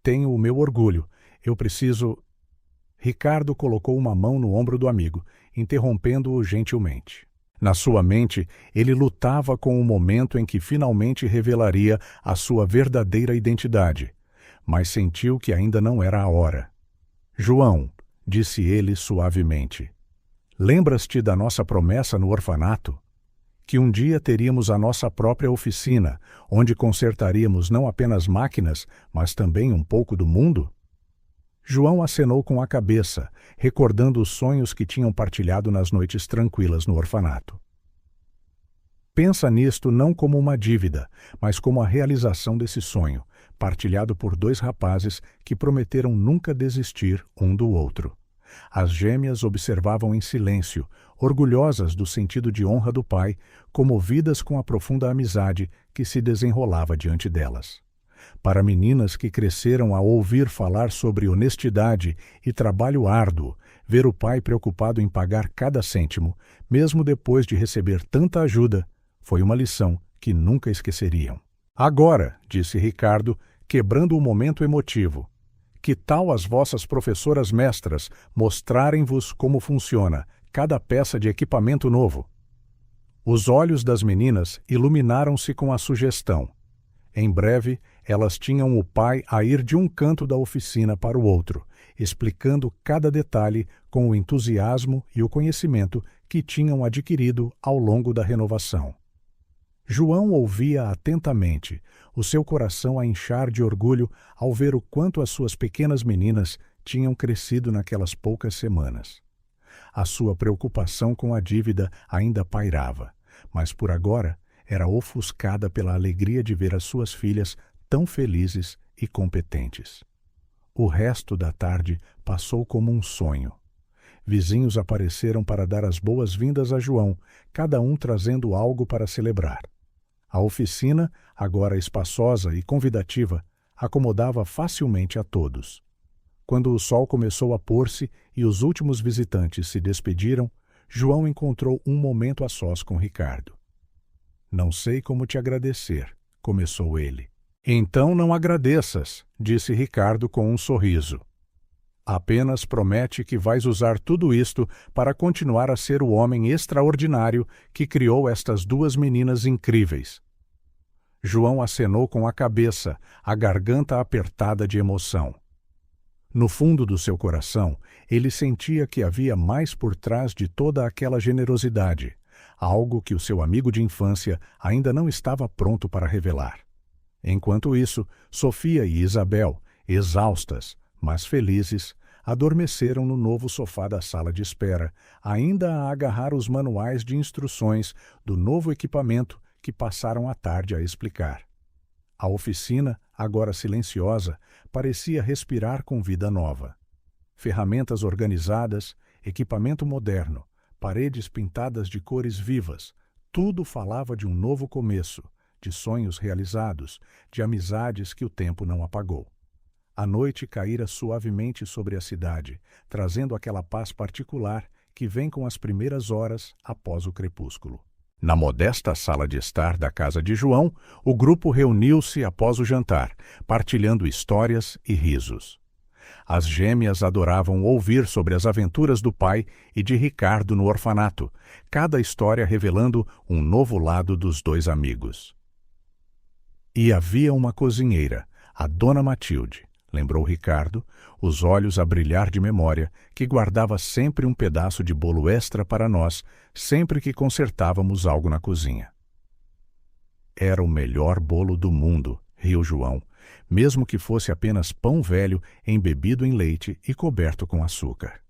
Tenho o meu orgulho. Eu preciso..." Ricardo colocou uma mão no ombro do amigo, interrompendo-o gentilmente. Na sua mente, ele lutava com o momento em que finalmente revelaria a sua verdadeira identidade, mas sentiu que ainda não era a hora. "João", disse ele suavemente, "lembras-te da nossa promessa no orfanato? Que um dia teríamos a nossa própria oficina, onde consertaríamos não apenas máquinas, mas também um pouco do mundo?" João acenou com a cabeça, recordando os sonhos que tinham partilhado nas noites tranquilas no orfanato. "Pensa nisto não como uma dívida, mas como a realização desse sonho, partilhado por dois rapazes que prometeram nunca desistir um do outro." As gêmeas observavam em silêncio, orgulhosas do sentido de honra do pai, comovidas com a profunda amizade que se desenrolava diante delas. Para meninas que cresceram a ouvir falar sobre honestidade e trabalho árduo, ver o pai preocupado em pagar cada cêntimo, mesmo depois de receber tanta ajuda, foi uma lição que nunca esqueceriam. "Agora", disse Ricardo, quebrando o momento emotivo, "que tal as vossas professoras mestras mostrarem-vos como funciona cada peça de equipamento novo?" Os olhos das meninas iluminaram-se com a sugestão. Em breve, elas tinham o pai a ir de um canto da oficina para o outro, explicando cada detalhe com o entusiasmo e o conhecimento que tinham adquirido ao longo da renovação. João ouvia atentamente, o seu coração a inchar de orgulho ao ver o quanto as suas pequenas meninas tinham crescido naquelas poucas semanas. A sua preocupação com a dívida ainda pairava, mas por agora era ofuscada pela alegria de ver as suas filhas tão felizes e competentes. O resto da tarde passou como um sonho. Vizinhos apareceram para dar as boas-vindas a João, cada um trazendo algo para celebrar. A oficina, agora espaçosa e convidativa, acomodava facilmente a todos. Quando o sol começou a pôr-se e os últimos visitantes se despediram, João encontrou um momento a sós com Ricardo. "Não sei como te agradecer", começou ele. "Então não agradeças", disse Ricardo com um sorriso. "Apenas promete que vais usar tudo isto para continuar a ser o homem extraordinário que criou estas duas meninas incríveis." João acenou com a cabeça, a garganta apertada de emoção. No fundo do seu coração, ele sentia que havia mais por trás de toda aquela generosidade, algo que o seu amigo de infância ainda não estava pronto para revelar. Enquanto isso, Sofia e Isabel, exaustas, mas felizes, adormeceram no novo sofá da sala de espera, ainda a agarrar os manuais de instruções do novo equipamento que passaram a tarde a explicar. A oficina, agora silenciosa, parecia respirar com vida nova. Ferramentas organizadas, equipamento moderno, paredes pintadas de cores vivas, tudo falava de um novo começo, de sonhos realizados, de amizades que o tempo não apagou. A noite caíra suavemente sobre a cidade, trazendo aquela paz particular que vem com as primeiras horas após o crepúsculo. Na modesta sala de estar da casa de João, o grupo reuniu-se após o jantar, partilhando histórias e risos. As gêmeas adoravam ouvir sobre as aventuras do pai e de Ricardo no orfanato, cada história revelando um novo lado dos dois amigos. E havia uma cozinheira, a Dona Matilde, lembrou Ricardo, os olhos a brilhar de memória, que guardava sempre um pedaço de bolo extra para nós, sempre que consertávamos algo na cozinha. Era o melhor bolo do mundo, riu João, mesmo que fosse apenas pão velho embebido em leite e coberto com açúcar.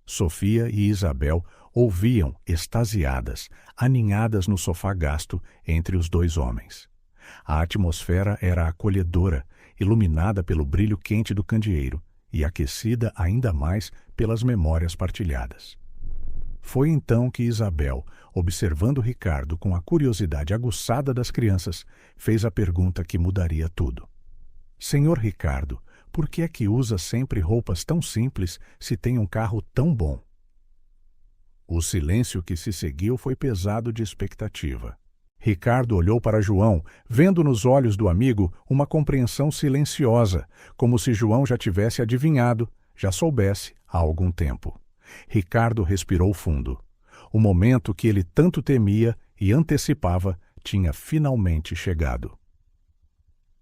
Sofia e Isabel ouviam, extasiadas, aninhadas no sofá gasto entre os dois homens. A atmosfera era acolhedora, iluminada pelo brilho quente do candeeiro e aquecida ainda mais pelas memórias partilhadas. Foi então que Isabel, observando Ricardo com a curiosidade aguçada das crianças, fez a pergunta que mudaria tudo. Senhor Ricardo, por que é que usa sempre roupas tão simples se tem um carro tão bom? O silêncio que se seguiu foi pesado de expectativa. Ricardo olhou para João, vendo nos olhos do amigo uma compreensão silenciosa, como se João já tivesse adivinhado, já soubesse há algum tempo. Ricardo respirou fundo. O momento que ele tanto temia e antecipava tinha finalmente chegado.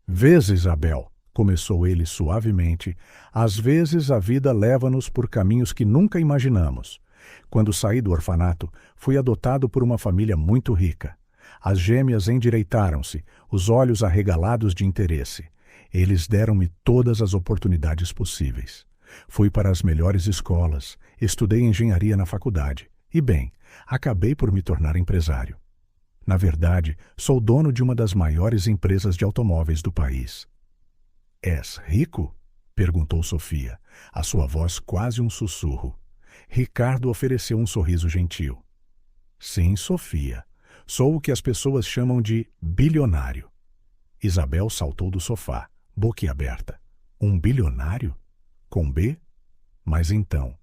Vês, Isabel, começou ele suavemente, às vezes a vida leva-nos por caminhos que nunca imaginamos. Quando saí do orfanato, fui adotado por uma família muito rica. As gêmeas endireitaram-se, os olhos arregalados de interesse. Eles deram-me todas as oportunidades possíveis. Fui para as melhores escolas, estudei engenharia na faculdade e, bem, acabei por me tornar empresário. Na verdade, sou dono de uma das maiores empresas de automóveis do país. — És rico? Perguntou Sofia, a sua voz quase um sussurro. Ricardo ofereceu um sorriso gentil. — Sim, Sofia. Sou o que as pessoas chamam de bilionário. Isabel saltou do sofá, boquiaberta. Um bilionário? Com B? Mas então...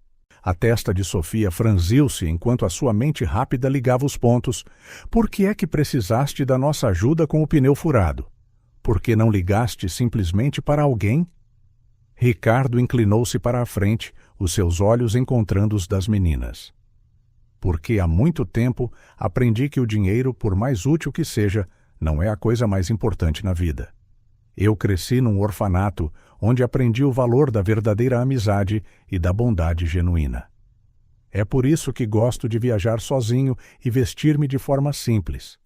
A testa de Sofia franziu-se enquanto a sua mente rápida ligava os pontos. Por que é que precisaste da nossa ajuda com o pneu furado? Por que não ligaste simplesmente para alguém? Ricardo inclinou-se para a frente, os seus olhos encontrando os das meninas. Porque há muito tempo aprendi que o dinheiro, por mais útil que seja, não é a coisa mais importante na vida. Eu cresci num orfanato onde aprendi o valor da verdadeira amizade e da bondade genuína. É por isso que gosto de viajar sozinho e vestir-me de forma simples.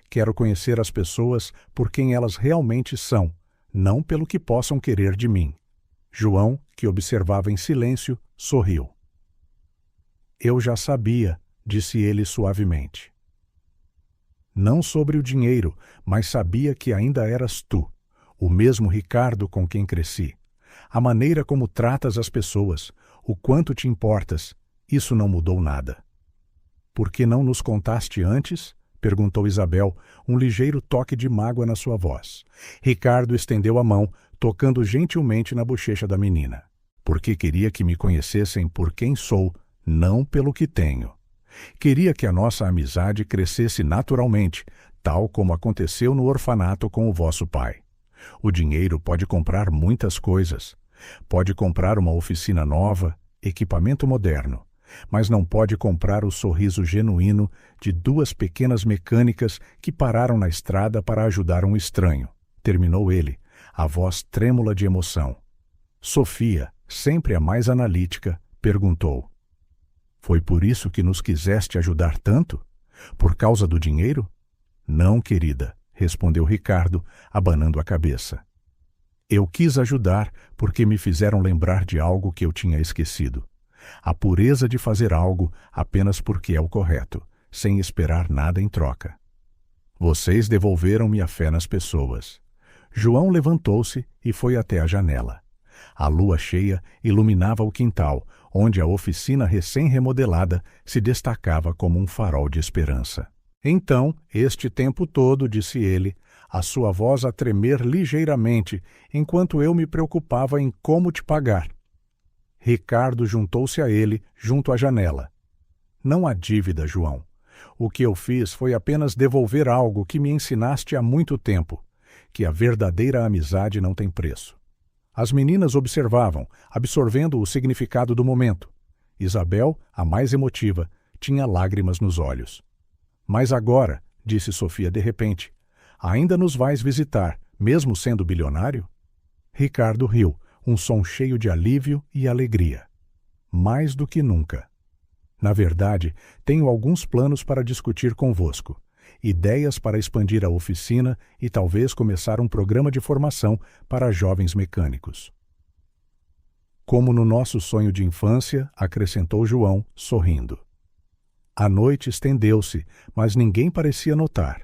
Quero conhecer as pessoas por quem elas realmente são, não pelo que possam querer de mim. João, que observava em silêncio, sorriu. Eu já sabia, disse ele suavemente. Não sobre o dinheiro, mas sabia que ainda eras tu, o mesmo Ricardo com quem cresci. A maneira como tratas as pessoas, o quanto te importas, isso não mudou nada. Por que não nos contaste antes? Perguntou Isabel, um ligeiro toque de mágoa na sua voz. Ricardo estendeu a mão, tocando gentilmente na bochecha da menina. Porque queria que me conhecessem por quem sou, não pelo que tenho. Queria que a nossa amizade crescesse naturalmente, tal como aconteceu no orfanato com o vosso pai. O dinheiro pode comprar muitas coisas. Pode comprar uma oficina nova, equipamento moderno, mas não pode comprar o sorriso genuíno de duas pequenas mecânicas que pararam na estrada para ajudar um estranho. Terminou ele, a voz trêmula de emoção. Sofia, sempre a mais analítica, perguntou: Foi por isso que nos quiseste ajudar tanto? Por causa do dinheiro? Não, querida, respondeu Ricardo, abanando a cabeça. Eu quis ajudar porque me fizeram lembrar de algo que eu tinha esquecido. A pureza de fazer algo apenas porque é o correto, sem esperar nada em troca. Vocês devolveram-me a fé nas pessoas. João levantou-se e foi até a janela. A lua cheia iluminava o quintal, onde a oficina recém-remodelada se destacava como um farol de esperança. Então, este tempo todo, disse ele, a sua voz a tremer ligeiramente, enquanto eu me preocupava em como te pagar. Ricardo juntou-se a ele, junto à janela. Não há dívida, João. O que eu fiz foi apenas devolver algo que me ensinaste há muito tempo, que a verdadeira amizade não tem preço. As meninas observavam, absorvendo o significado do momento. Isabel, a mais emotiva, tinha lágrimas nos olhos. Mas agora, disse Sofia de repente, ainda nos vais visitar, mesmo sendo bilionário? Ricardo riu, um som cheio de alívio e alegria. Mais do que nunca. Na verdade, tenho alguns planos para discutir convosco. Ideias para expandir a oficina e talvez começar um programa de formação para jovens mecânicos. Como no nosso sonho de infância, acrescentou João, sorrindo. A noite estendeu-se, mas ninguém parecia notar.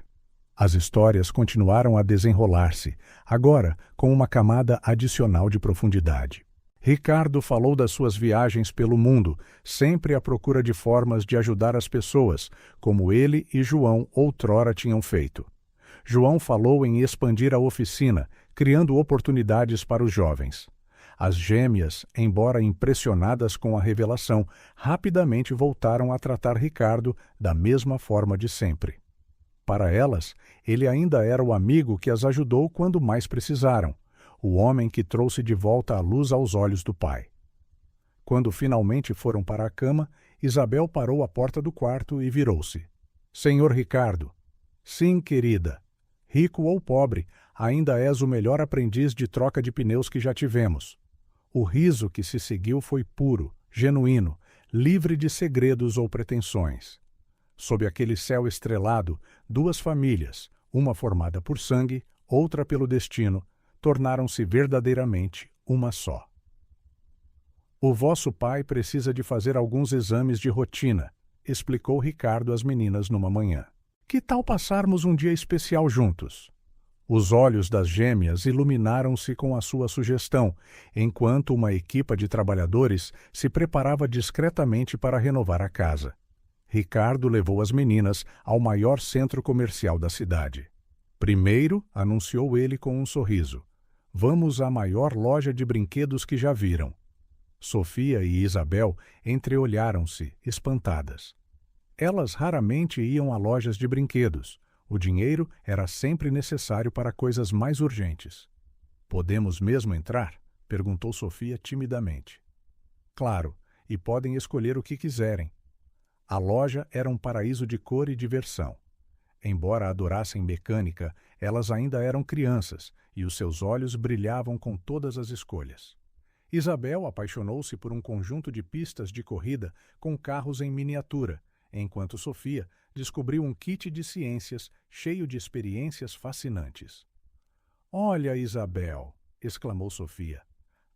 As histórias continuaram a desenrolar-se, agora com uma camada adicional de profundidade. Ricardo falou das suas viagens pelo mundo, sempre à procura de formas de ajudar as pessoas, como ele e João outrora tinham feito. João falou em expandir a oficina, criando oportunidades para os jovens. As gêmeas, embora impressionadas com a revelação, rapidamente voltaram a tratar Ricardo da mesma forma de sempre. Para elas, ele ainda era o amigo que as ajudou quando mais precisaram, o homem que trouxe de volta a luz aos olhos do pai. Quando finalmente foram para a cama, Isabel parou à porta do quarto e virou-se. Senhor Ricardo. Sim, querida. Rico ou pobre, ainda és o melhor aprendiz de troca de pneus que já tivemos. O riso que se seguiu foi puro, genuíno, livre de segredos ou pretensões. Sob aquele céu estrelado, duas famílias, uma formada por sangue, outra pelo destino, tornaram-se verdadeiramente uma só. O vosso pai precisa de fazer alguns exames de rotina, explicou Ricardo às meninas numa manhã. Que tal passarmos um dia especial juntos? Os olhos das gêmeas iluminaram-se com a sua sugestão, enquanto uma equipa de trabalhadores se preparava discretamente para renovar a casa. Ricardo levou as meninas ao maior centro comercial da cidade. Primeiro, anunciou ele com um sorriso, vamos à maior loja de brinquedos que já viram. Sofia e Isabel entreolharam-se, espantadas. Elas raramente iam a lojas de brinquedos. O dinheiro era sempre necessário para coisas mais urgentes. Podemos mesmo entrar? Perguntou Sofia timidamente. Claro, e podem escolher o que quiserem. A loja era um paraíso de cor e diversão. Embora adorassem mecânica, elas ainda eram crianças e os seus olhos brilhavam com todas as escolhas. Isabel apaixonou-se por um conjunto de pistas de corrida com carros em miniatura, enquanto Sofia descobriu um kit de ciências cheio de experiências fascinantes. Olha, Isabel, exclamou Sofia,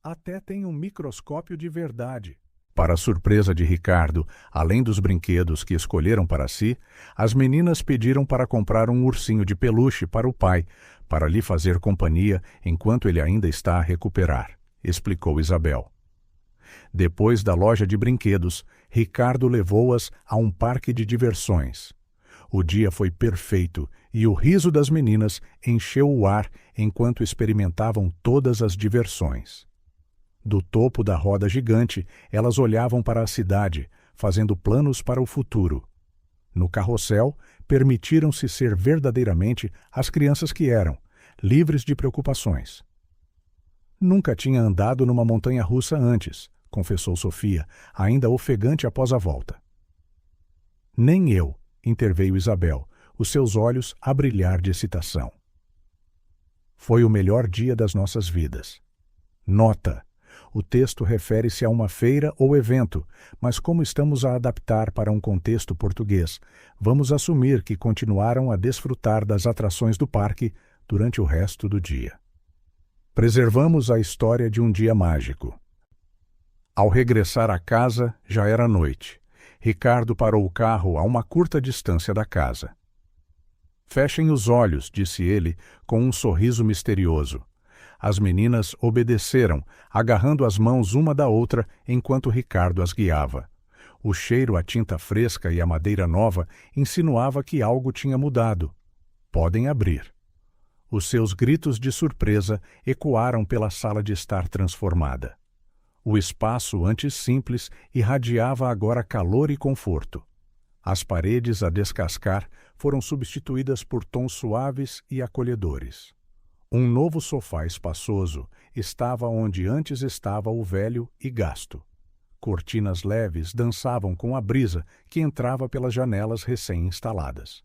até tem um microscópio de verdade. Para a surpresa de Ricardo, além dos brinquedos que escolheram para si, as meninas pediram para comprar um ursinho de peluche para o pai, para lhe fazer companhia enquanto ele ainda está a recuperar, explicou Isabel. Depois da loja de brinquedos, Ricardo levou-as a um parque de diversões. O dia foi perfeito e o riso das meninas encheu o ar enquanto experimentavam todas as diversões. Do topo da roda gigante, elas olhavam para a cidade, fazendo planos para o futuro. No carrossel, permitiram-se ser verdadeiramente as crianças que eram, livres de preocupações. Nunca tinha andado numa montanha-russa antes, confessou Sofia, ainda ofegante após a volta. Nem eu, interveio Isabel, os seus olhos a brilhar de excitação. Foi o melhor dia das nossas vidas. Nota: O texto refere-se a uma feira ou evento, mas como estamos a adaptar para um contexto português, vamos assumir que continuaram a desfrutar das atrações do parque durante o resto do dia. Preservamos a história de um dia mágico. Ao regressar à casa, já era noite. Ricardo parou o carro a uma curta distância da casa. Fechem os olhos, disse ele, com um sorriso misterioso. As meninas obedeceram, agarrando as mãos uma da outra enquanto Ricardo as guiava. O cheiro à tinta fresca e à madeira nova insinuava que algo tinha mudado. Podem abrir. Os seus gritos de surpresa ecoaram pela sala de estar transformada. O espaço, antes simples, irradiava agora calor e conforto. As paredes a descascar foram substituídas por tons suaves e acolhedores. Um novo sofá espaçoso estava onde antes estava o velho e gasto. Cortinas leves dançavam com a brisa que entrava pelas janelas recém-instaladas.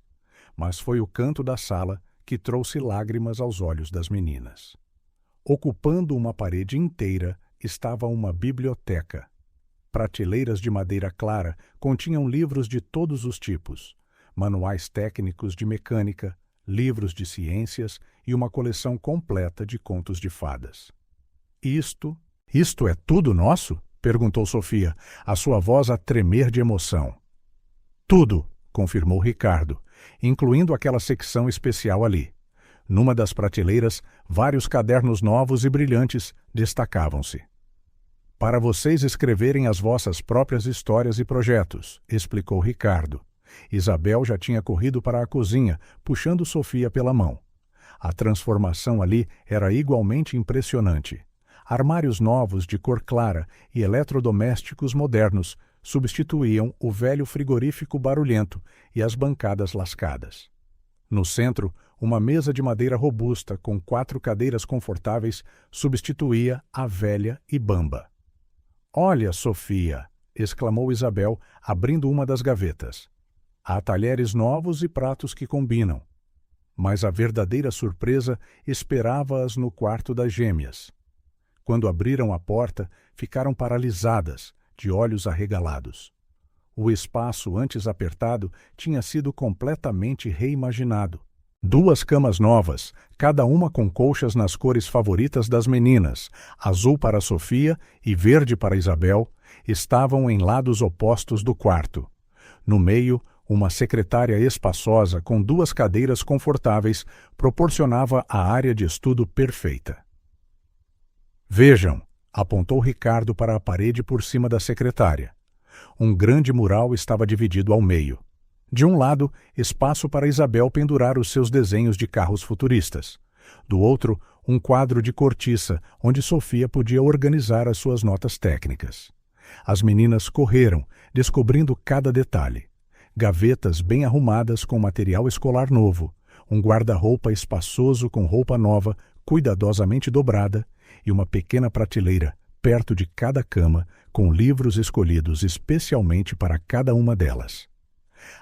Mas foi o canto da sala que trouxe lágrimas aos olhos das meninas. Ocupando uma parede inteira estava uma biblioteca. Prateleiras de madeira clara continham livros de todos os tipos, manuais técnicos de mecânica, livros de ciências e uma coleção completa de contos de fadas. Isto é tudo nosso? Perguntou Sofia, a sua voz a tremer de emoção. Tudo, confirmou Ricardo, incluindo aquela secção especial ali. Numa das prateleiras, vários cadernos novos e brilhantes destacavam-se. Para vocês escreverem as vossas próprias histórias e projetos, explicou Ricardo. Isabel já tinha corrido para a cozinha, puxando Sofia pela mão. A transformação ali era igualmente impressionante. Armários novos de cor clara e eletrodomésticos modernos substituíam o velho frigorífico barulhento e as bancadas lascadas. No centro, uma mesa de madeira robusta com 4 cadeiras confortáveis substituía a velha e bamba. "Olha, Sofia!" exclamou Isabel, abrindo uma das gavetas. Há talheres novos e pratos que combinam. Mas a verdadeira surpresa esperava-as no quarto das gêmeas. Quando abriram a porta, ficaram paralisadas, de olhos arregalados. O espaço antes apertado tinha sido completamente reimaginado. 2 camas novas, cada uma com colchas nas cores favoritas das meninas, azul para Sofia e verde para Isabel, estavam em lados opostos do quarto. No meio, uma secretária espaçosa com 2 cadeiras confortáveis proporcionava a área de estudo perfeita. "Vejam", apontou Ricardo para a parede por cima da secretária. Um grande mural estava dividido ao meio. De um lado, espaço para Isabel pendurar os seus desenhos de carros futuristas. Do outro, um quadro de cortiça, onde Sofia podia organizar as suas notas técnicas. As meninas correram, descobrindo cada detalhe. Gavetas bem arrumadas com material escolar novo, um guarda-roupa espaçoso com roupa nova, cuidadosamente dobrada, e uma pequena prateleira, perto de cada cama, com livros escolhidos especialmente para cada uma delas.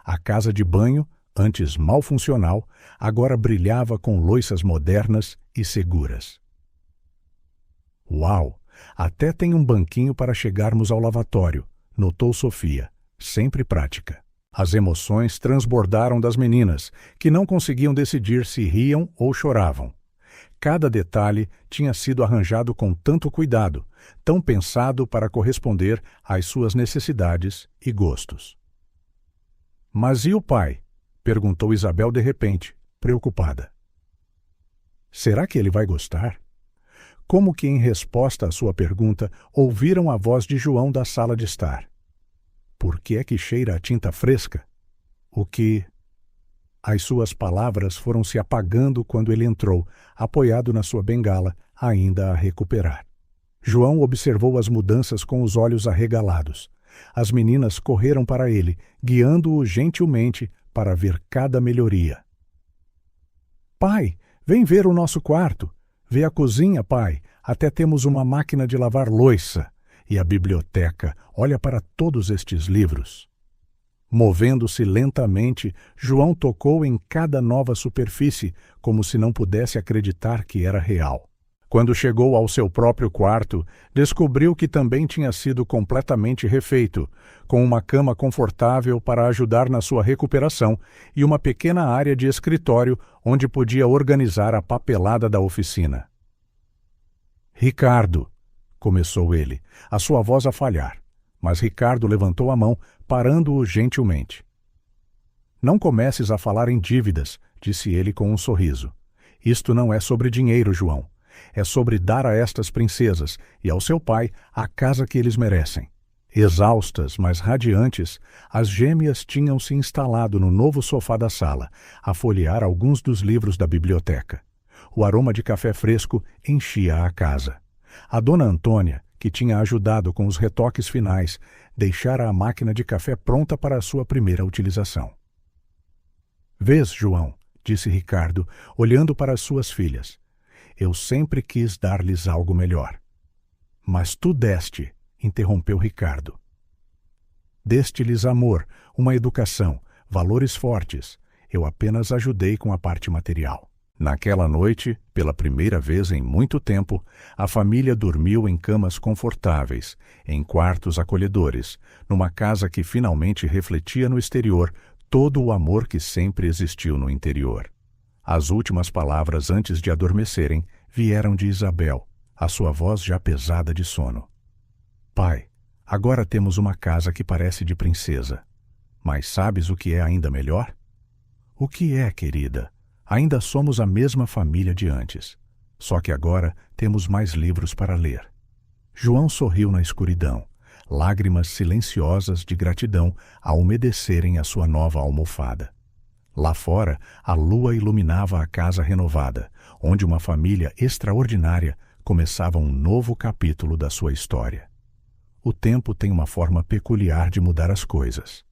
A casa de banho, antes mal funcional, agora brilhava com louças modernas e seguras. "Uau! Até tem um banquinho para chegarmos ao lavatório", notou Sofia, sempre prática. As emoções transbordaram das meninas, que não conseguiam decidir se riam ou choravam. Cada detalhe tinha sido arranjado com tanto cuidado, tão pensado para corresponder às suas necessidades e gostos. "Mas e o pai?" perguntou Isabel de repente, preocupada. "Será que ele vai gostar?" Como que em resposta à sua pergunta, ouviram a voz de João da sala de estar. "Por que é que cheira a tinta fresca?" "O que..." As suas palavras foram se apagando quando ele entrou, apoiado na sua bengala, ainda a recuperar. João observou as mudanças com os olhos arregalados. As meninas correram para ele, guiando-o gentilmente para ver cada melhoria. "Pai, vem ver o nosso quarto. Vê a cozinha, pai. Até temos uma máquina de lavar louça. E a biblioteca. Olha para todos estes livros." Movendo-se lentamente, João tocou em cada nova superfície, como se não pudesse acreditar que era real. Quando chegou ao seu próprio quarto, descobriu que também tinha sido completamente refeito, com uma cama confortável para ajudar na sua recuperação e uma pequena área de escritório onde podia organizar a papelada da oficina. "Ricardo", começou ele, a sua voz a falhar, mas Ricardo levantou a mão, parando-o gentilmente. "Não comeces a falar em dívidas", disse ele com um sorriso. "Isto não é sobre dinheiro, João. É sobre dar a estas princesas e ao seu pai a casa que eles merecem." Exaustas, mas radiantes, as gêmeas tinham se instalado no novo sofá da sala, a folhear alguns dos livros da biblioteca. O aroma de café fresco enchia a casa. A dona Antônia, que tinha ajudado com os retoques finais, deixara a máquina de café pronta para a sua primeira utilização. "Vês, João", disse Ricardo, olhando para as suas filhas. "Eu sempre quis dar-lhes algo melhor." "Mas tu deste", interrompeu Ricardo. "Deste-lhes amor, uma educação, valores fortes. Eu apenas ajudei com a parte material." Naquela noite, pela primeira vez em muito tempo, a família dormiu em camas confortáveis, em quartos acolhedores, numa casa que finalmente refletia no exterior todo o amor que sempre existiu no interior. As últimas palavras antes de adormecerem vieram de Isabel, a sua voz já pesada de sono. "Pai, agora temos uma casa que parece de princesa. Mas sabes o que é ainda melhor?" "O que é, querida? Ainda somos a mesma família de antes. Só que agora temos mais livros para ler." João sorriu na escuridão, lágrimas silenciosas de gratidão a umedecerem a sua nova almofada. Lá fora, a lua iluminava a casa renovada, onde uma família extraordinária começava um novo capítulo da sua história. O tempo tem uma forma peculiar de mudar as coisas.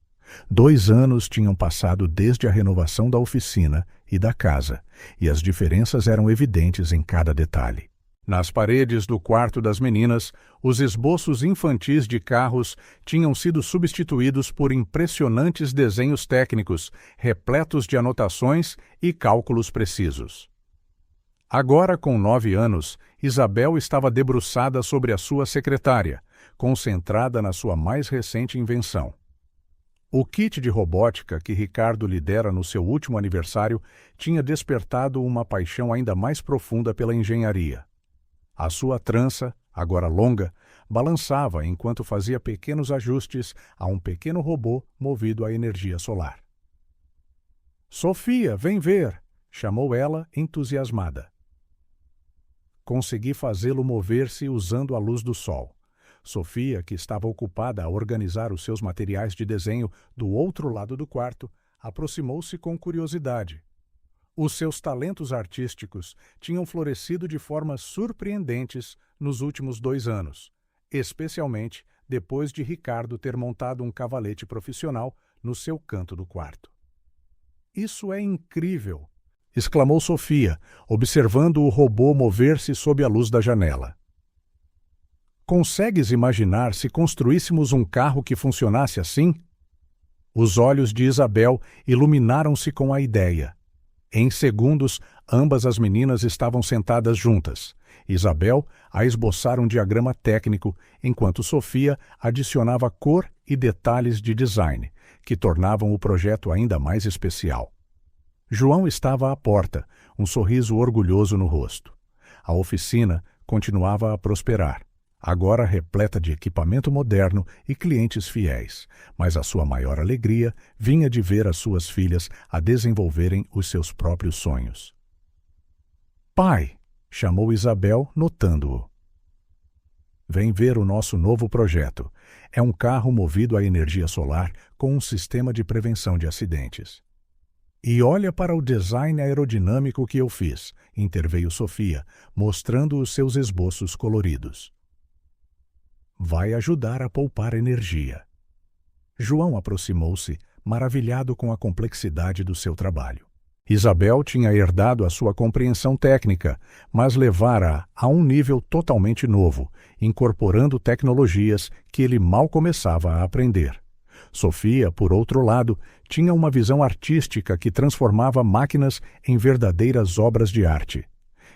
2 anos tinham passado desde a renovação da oficina e da casa, e as diferenças eram evidentes em cada detalhe. Nas paredes do quarto das meninas, os esboços infantis de carros tinham sido substituídos por impressionantes desenhos técnicos, repletos de anotações e cálculos precisos. Agora, com 9 anos, Isabel estava debruçada sobre a sua secretária, concentrada na sua mais recente invenção. O kit de robótica que Ricardo lhe dera no seu último aniversário tinha despertado uma paixão ainda mais profunda pela engenharia. A sua trança, agora longa, balançava enquanto fazia pequenos ajustes a um pequeno robô movido a energia solar. "Sofia, vem ver!" chamou ela, entusiasmada. Consegui fazê-lo mover-se usando a luz do sol. Sofia, que estava ocupada a organizar os seus materiais de desenho do outro lado do quarto, aproximou-se com curiosidade. Os seus talentos artísticos tinham florescido de formas surpreendentes nos últimos 2 anos, especialmente depois de Ricardo ter montado um cavalete profissional no seu canto do quarto. "Isso é incrível!" exclamou Sofia, observando o robô mover-se sob a luz da janela. "Consegues imaginar se construíssemos um carro que funcionasse assim?" Os olhos de Isabel iluminaram-se com a ideia. Em segundos, ambas as meninas estavam sentadas juntas. Isabel a esboçar um diagrama técnico, enquanto Sofia adicionava cor e detalhes de design, que tornavam o projeto ainda mais especial. João estava à porta, um sorriso orgulhoso no rosto. A oficina continuava a prosperar, agora repleta de equipamento moderno e clientes fiéis, mas a sua maior alegria vinha de ver as suas filhas a desenvolverem os seus próprios sonhos. "Pai!" chamou Isabel, notando-o. "Vem ver o nosso novo projeto. É um carro movido a energia solar com um sistema de prevenção de acidentes." "E olha para o design aerodinâmico que eu fiz", interveio Sofia, mostrando os seus esboços coloridos. "Vai ajudar a poupar energia." João aproximou-se, maravilhado com a complexidade do seu trabalho. Isabel tinha herdado a sua compreensão técnica, mas levara-a a um nível totalmente novo, incorporando tecnologias que ele mal começava a aprender. Sofia, por outro lado, tinha uma visão artística que transformava máquinas em verdadeiras obras de arte.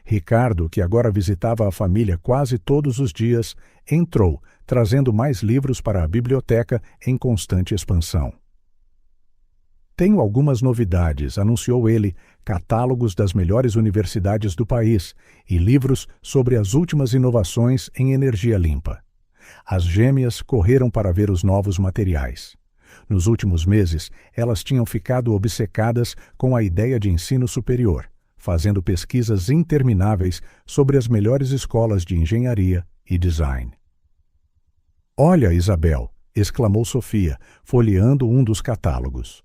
Ricardo, que agora visitava a família quase todos os dias, entrou, trazendo mais livros para a biblioteca em constante expansão. Tenho algumas novidades, anunciou ele, catálogos das melhores universidades do país e livros sobre as últimas inovações em energia limpa. As gêmeas correram para ver os novos materiais. Nos últimos meses, elas tinham ficado obcecadas com a ideia de ensino superior, fazendo pesquisas intermináveis sobre as melhores escolas de engenharia e design. "Olha, Isabel!" exclamou Sofia, folheando um dos catálogos.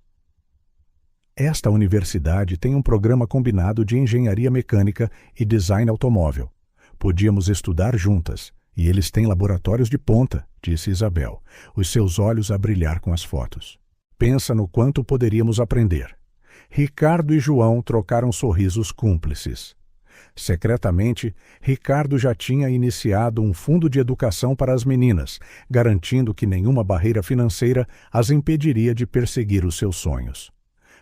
"Esta universidade tem um programa combinado de engenharia mecânica e design automóvel. Podíamos estudar juntas, e eles têm laboratórios de ponta", disse Isabel, os seus olhos a brilhar com as fotos. "Pensa no quanto poderíamos aprender." Ricardo e João trocaram sorrisos cúmplices. Secretamente, Ricardo já tinha iniciado um fundo de educação para as meninas, garantindo que nenhuma barreira financeira as impediria de perseguir os seus sonhos.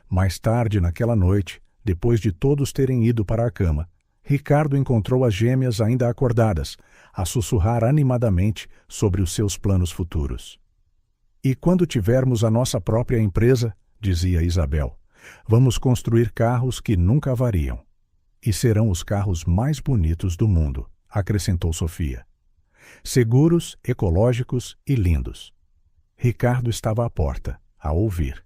Mais tarde naquela noite, depois de todos terem ido para a cama, Ricardo encontrou as gêmeas ainda acordadas, a sussurrar animadamente sobre os seus planos futuros. "E quando tivermos a nossa própria empresa", dizia Isabel, "vamos construir carros que nunca avariam. E serão os carros mais bonitos do mundo", acrescentou Sofia. "Seguros, ecológicos e lindos." Ricardo estava à porta, a ouvir.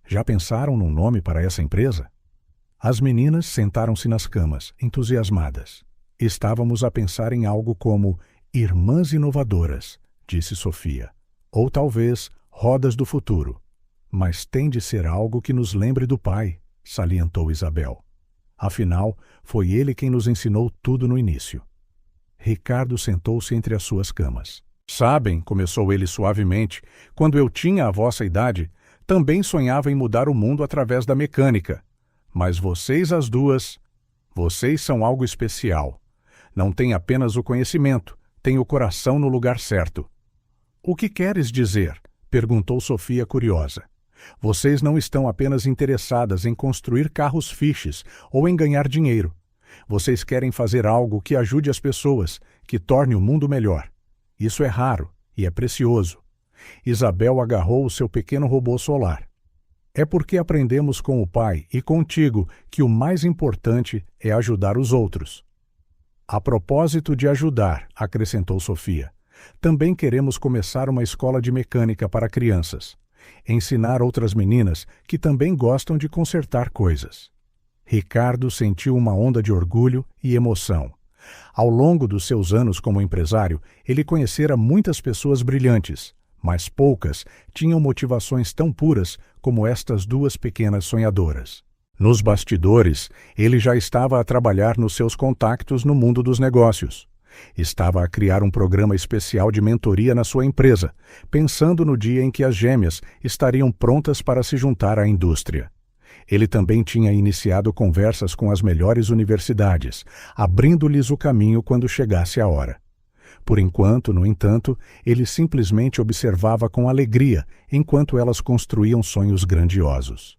"Já pensaram num nome para essa empresa?" As meninas sentaram-se nas camas, entusiasmadas. "Estávamos a pensar em algo como Irmãs Inovadoras", disse Sofia. "Ou talvez Rodas do Futuro. Mas tem de ser algo que nos lembre do pai", salientou Isabel. "Afinal, foi ele quem nos ensinou tudo no início." Ricardo sentou-se entre as suas camas. "Sabem", começou ele suavemente, "quando eu tinha a vossa idade, também sonhava em mudar o mundo através da mecânica. Mas vocês as duas, vocês são algo especial. Não têm apenas o conhecimento, têm o coração no lugar certo." "O que queres dizer?" perguntou Sofia curiosa. "Vocês não estão apenas interessadas em construir carros fixes ou em ganhar dinheiro. Vocês querem fazer algo que ajude as pessoas, que torne o mundo melhor. Isso é raro e é precioso." Isabel agarrou o seu pequeno robô solar. "É porque aprendemos com o pai e contigo que o mais importante é ajudar os outros." "A propósito de ajudar", acrescentou Sofia, "também queremos começar uma escola de mecânica para crianças. Ensinar outras meninas que também gostam de consertar coisas." Ricardo sentiu uma onda de orgulho e emoção. Ao longo dos seus anos como empresário, ele conhecera muitas pessoas brilhantes, mas poucas tinham motivações tão puras como estas duas pequenas sonhadoras. Nos bastidores, ele já estava a trabalhar nos seus contactos no mundo dos negócios. Estava a criar um programa especial de mentoria na sua empresa, pensando no dia em que as gêmeas estariam prontas para se juntar à indústria. Ele também tinha iniciado conversas com as melhores universidades, abrindo-lhes o caminho quando chegasse a hora. Por enquanto, no entanto, ele simplesmente observava com alegria enquanto elas construíam sonhos grandiosos.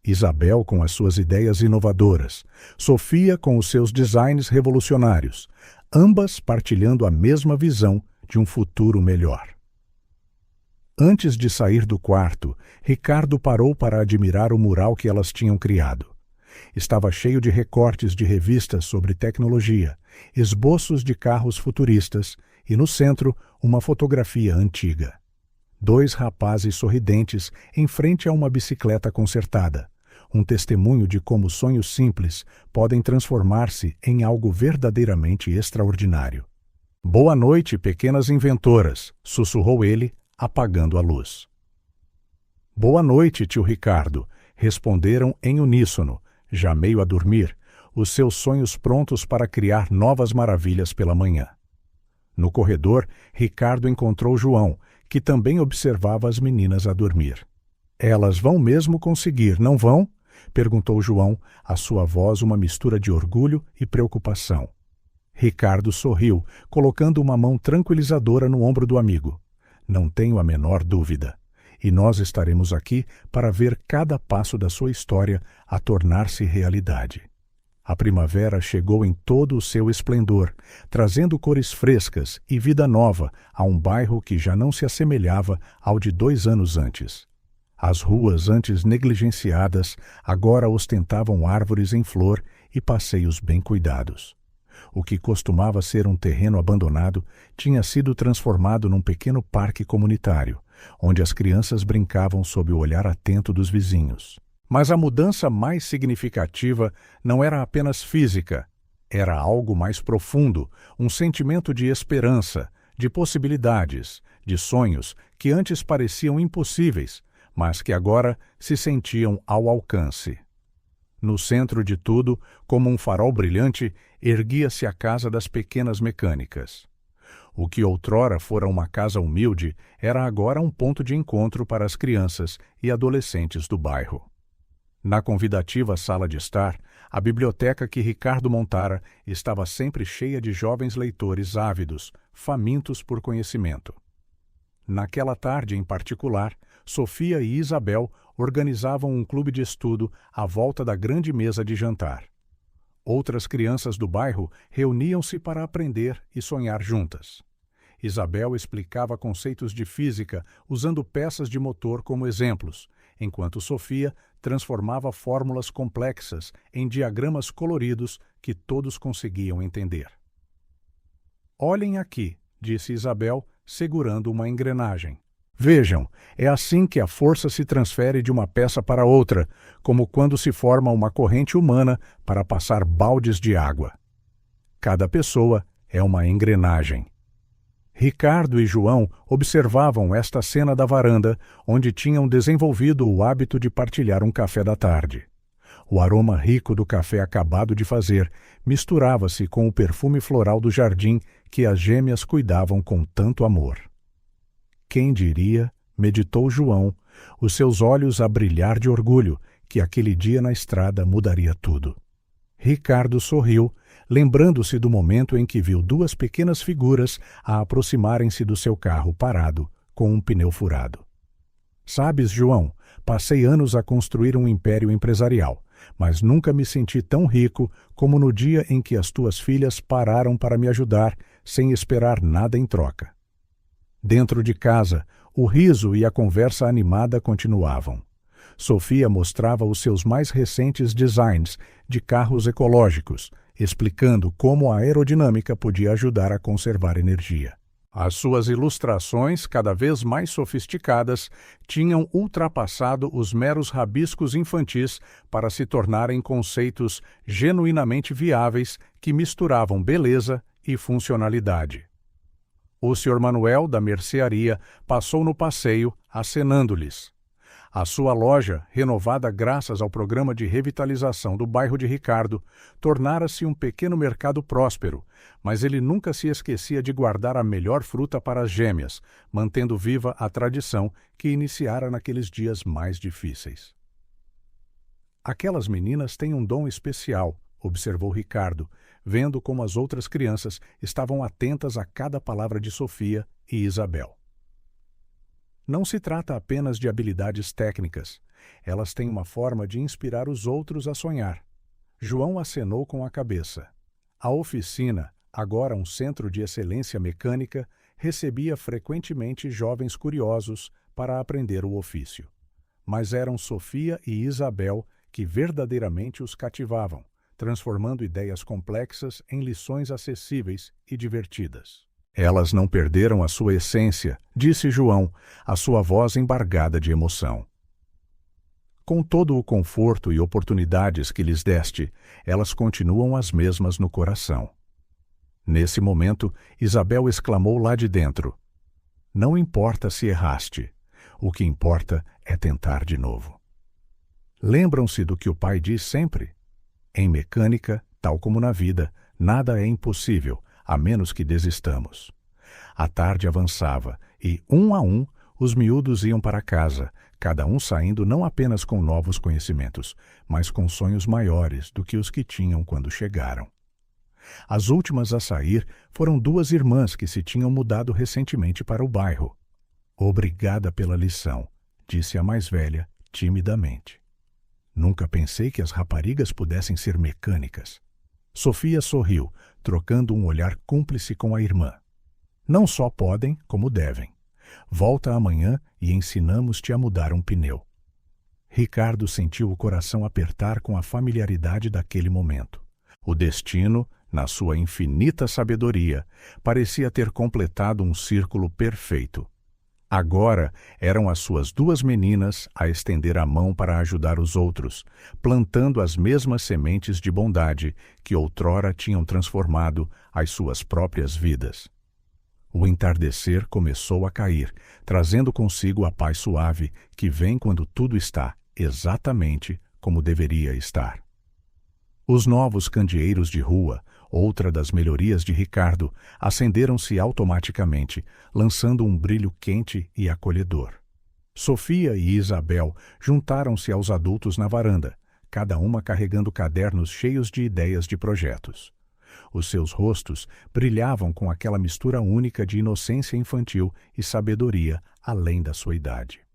Isabel com as suas ideias inovadoras, Sofia com os seus designs revolucionários, ambas partilhando a mesma visão de um futuro melhor. Antes de sair do quarto, Ricardo parou para admirar o mural que elas tinham criado. Estava cheio de recortes de revistas sobre tecnologia, esboços de carros futuristas e, no centro, uma fotografia antiga. 2 rapazes sorridentes em frente a uma bicicleta consertada, um testemunho de como sonhos simples podem transformar-se em algo verdadeiramente extraordinário. "Boa noite, pequenas inventoras", sussurrou ele, apagando a luz. "Boa noite, tio Ricardo", responderam em uníssono, já meio a dormir, os seus sonhos prontos para criar novas maravilhas pela manhã. No corredor, Ricardo encontrou João, que também observava as meninas a dormir. "Elas vão mesmo conseguir, não vão?" perguntou João, a sua voz uma mistura de orgulho e preocupação. Ricardo sorriu, colocando uma mão tranquilizadora no ombro do amigo. "Não tenho a menor dúvida. E nós estaremos aqui para ver cada passo da sua história a tornar-se realidade." A primavera chegou em todo o seu esplendor, trazendo cores frescas e vida nova a um bairro que já não se assemelhava ao de 2 anos antes. As ruas antes negligenciadas agora ostentavam árvores em flor e passeios bem cuidados. O que costumava ser um terreno abandonado tinha sido transformado num pequeno parque comunitário, onde as crianças brincavam sob o olhar atento dos vizinhos. Mas a mudança mais significativa não era apenas física, era algo mais profundo, um sentimento de esperança, de possibilidades, de sonhos que antes pareciam impossíveis, mas que agora se sentiam ao alcance. No centro de tudo, como um farol brilhante, erguia-se a Casa das Pequenas Mecânicas. O que outrora fora uma casa humilde era agora um ponto de encontro para as crianças e adolescentes do bairro. Na convidativa sala de estar, a biblioteca que Ricardo montara estava sempre cheia de jovens leitores ávidos, famintos por conhecimento. Naquela tarde em particular, Sofia e Isabel organizavam um clube de estudo à volta da grande mesa de jantar. Outras crianças do bairro reuniam-se para aprender e sonhar juntas. Isabel explicava conceitos de física usando peças de motor como exemplos, enquanto Sofia transformava fórmulas complexas em diagramas coloridos que todos conseguiam entender. "Olhem aqui", disse Isabel, segurando uma engrenagem. "Vejam, é assim que a força se transfere de uma peça para outra, como quando se forma uma corrente humana para passar baldes de água. Cada pessoa é uma engrenagem." Ricardo e João observavam esta cena da varanda, onde tinham desenvolvido o hábito de partilhar um café da tarde. O aroma rico do café acabado de fazer misturava-se com o perfume floral do jardim que as gêmeas cuidavam com tanto amor. Quem diria, meditou João, os seus olhos a brilhar de orgulho, que aquele dia na estrada mudaria tudo. Ricardo sorriu, lembrando-se do momento em que viu 2 pequenas figuras a aproximarem-se do seu carro parado, com um pneu furado. "Sabes, João, passei anos a construir um império empresarial, mas nunca me senti tão rico como no dia em que as tuas filhas pararam para me ajudar, sem esperar nada em troca." Dentro de casa, o riso e a conversa animada continuavam. Sofia mostrava os seus mais recentes designs de carros ecológicos, explicando como a aerodinâmica podia ajudar a conservar energia. As suas ilustrações, cada vez mais sofisticadas, tinham ultrapassado os meros rabiscos infantis para se tornarem conceitos genuinamente viáveis que misturavam beleza e funcionalidade. O Sr. Manuel, da mercearia, passou no passeio, acenando-lhes. A sua loja, renovada graças ao programa de revitalização do bairro de Ricardo, tornara-se um pequeno mercado próspero, mas ele nunca se esquecia de guardar a melhor fruta para as gêmeas, mantendo viva a tradição que iniciara naqueles dias mais difíceis. "Aquelas meninas têm um dom especial", observou Ricardo, vendo como as outras crianças estavam atentas a cada palavra de Sofia e Isabel. "Não se trata apenas de habilidades técnicas. Elas têm uma forma de inspirar os outros a sonhar." João acenou com a cabeça. A oficina, agora um centro de excelência mecânica, recebia frequentemente jovens curiosos para aprender o ofício. Mas eram Sofia e Isabel que verdadeiramente os cativavam, transformando ideias complexas em lições acessíveis e divertidas. "Elas não perderam a sua essência", disse João, a sua voz embargada de emoção. "Com todo o conforto e oportunidades que lhes deste, elas continuam as mesmas no coração." Nesse momento, Isabel exclamou lá de dentro: "Não importa se erraste. O que importa é tentar de novo." Lembram-se do que o pai diz sempre? Em mecânica, tal como na vida, nada é impossível, a menos que desistamos. A tarde avançava e, um a um, os miúdos iam para casa, cada um saindo não apenas com novos conhecimentos, mas com sonhos maiores do que os que tinham quando chegaram. As últimas a sair foram 2 irmãs que se tinham mudado recentemente para o bairro. "Obrigada pela lição", disse a mais velha, timidamente. Nunca pensei que as raparigas pudessem ser mecânicas. Sofia sorriu, trocando um olhar cúmplice com a irmã. Não só podem, como devem. Volta amanhã e ensinamos-te a mudar um pneu. Ricardo sentiu o coração apertar com a familiaridade daquele momento. O destino, na sua infinita sabedoria, parecia ter completado um círculo perfeito. Agora eram as suas duas meninas a estender a mão para ajudar os outros, plantando as mesmas sementes de bondade que outrora tinham transformado as suas próprias vidas. O entardecer começou a cair, trazendo consigo a paz suave que vem quando tudo está exatamente como deveria estar. Os novos candeeiros de rua, outra das melhorias de Ricardo, acenderam-se automaticamente, lançando um brilho quente e acolhedor. Sofia e Isabel juntaram-se aos adultos na varanda, cada uma carregando cadernos cheios de ideias de projetos. Os seus rostos brilhavam com aquela mistura única de inocência infantil e sabedoria além da sua idade.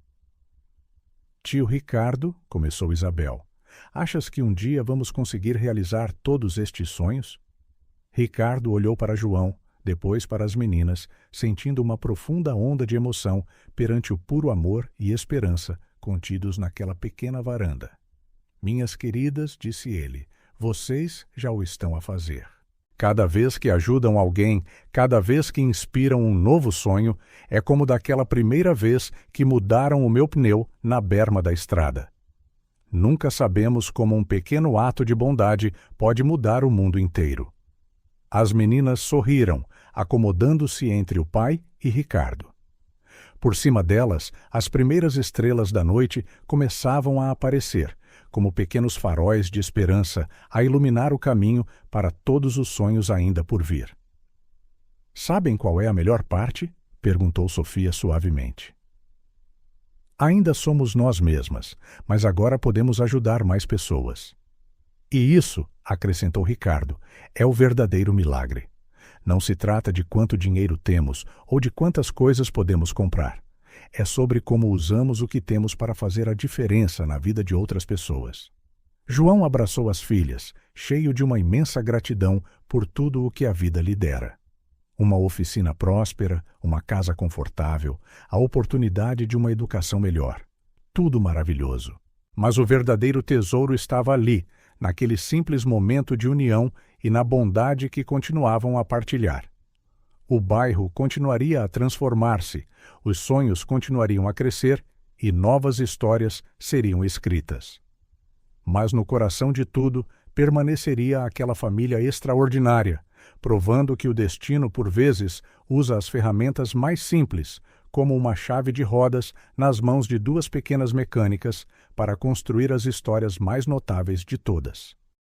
Tio Ricardo, começou Isabel, achas que um dia vamos conseguir realizar todos estes sonhos? Ricardo olhou para João, depois para as meninas, sentindo uma profunda onda de emoção perante o puro amor e esperança contidos naquela pequena varanda. Minhas queridas, disse ele, vocês já o estão a fazer. Cada vez que ajudam alguém, cada vez que inspiram um novo sonho, é como daquela primeira vez que mudaram o meu pneu na berma da estrada. Nunca sabemos como um pequeno ato de bondade pode mudar o mundo inteiro. As meninas sorriram, acomodando-se entre o pai e Ricardo. Por cima delas, as primeiras estrelas da noite começavam a aparecer, como pequenos faróis de esperança a iluminar o caminho para todos os sonhos ainda por vir. Sabem qual é a melhor parte? Perguntou Sofia suavemente. Ainda somos nós mesmas, mas agora podemos ajudar mais pessoas. E isso, acrescentou Ricardo, é o verdadeiro milagre. Não se trata de quanto dinheiro temos ou de quantas coisas podemos comprar. É sobre como usamos o que temos para fazer a diferença na vida de outras pessoas. João abraçou as filhas, cheio de uma imensa gratidão por tudo o que a vida lhe dera. Uma oficina próspera, uma casa confortável, a oportunidade de uma educação melhor. Tudo maravilhoso. Mas o verdadeiro tesouro estava ali, naquele simples momento de união e na bondade que continuavam a partilhar. O bairro continuaria a transformar-se, os sonhos continuariam a crescer e novas histórias seriam escritas. Mas no coração de tudo permaneceria aquela família extraordinária, provando que o destino, por vezes, usa as ferramentas mais simples, como uma chave de rodas nas mãos de duas pequenas mecânicas, para construir as histórias mais notáveis de todas.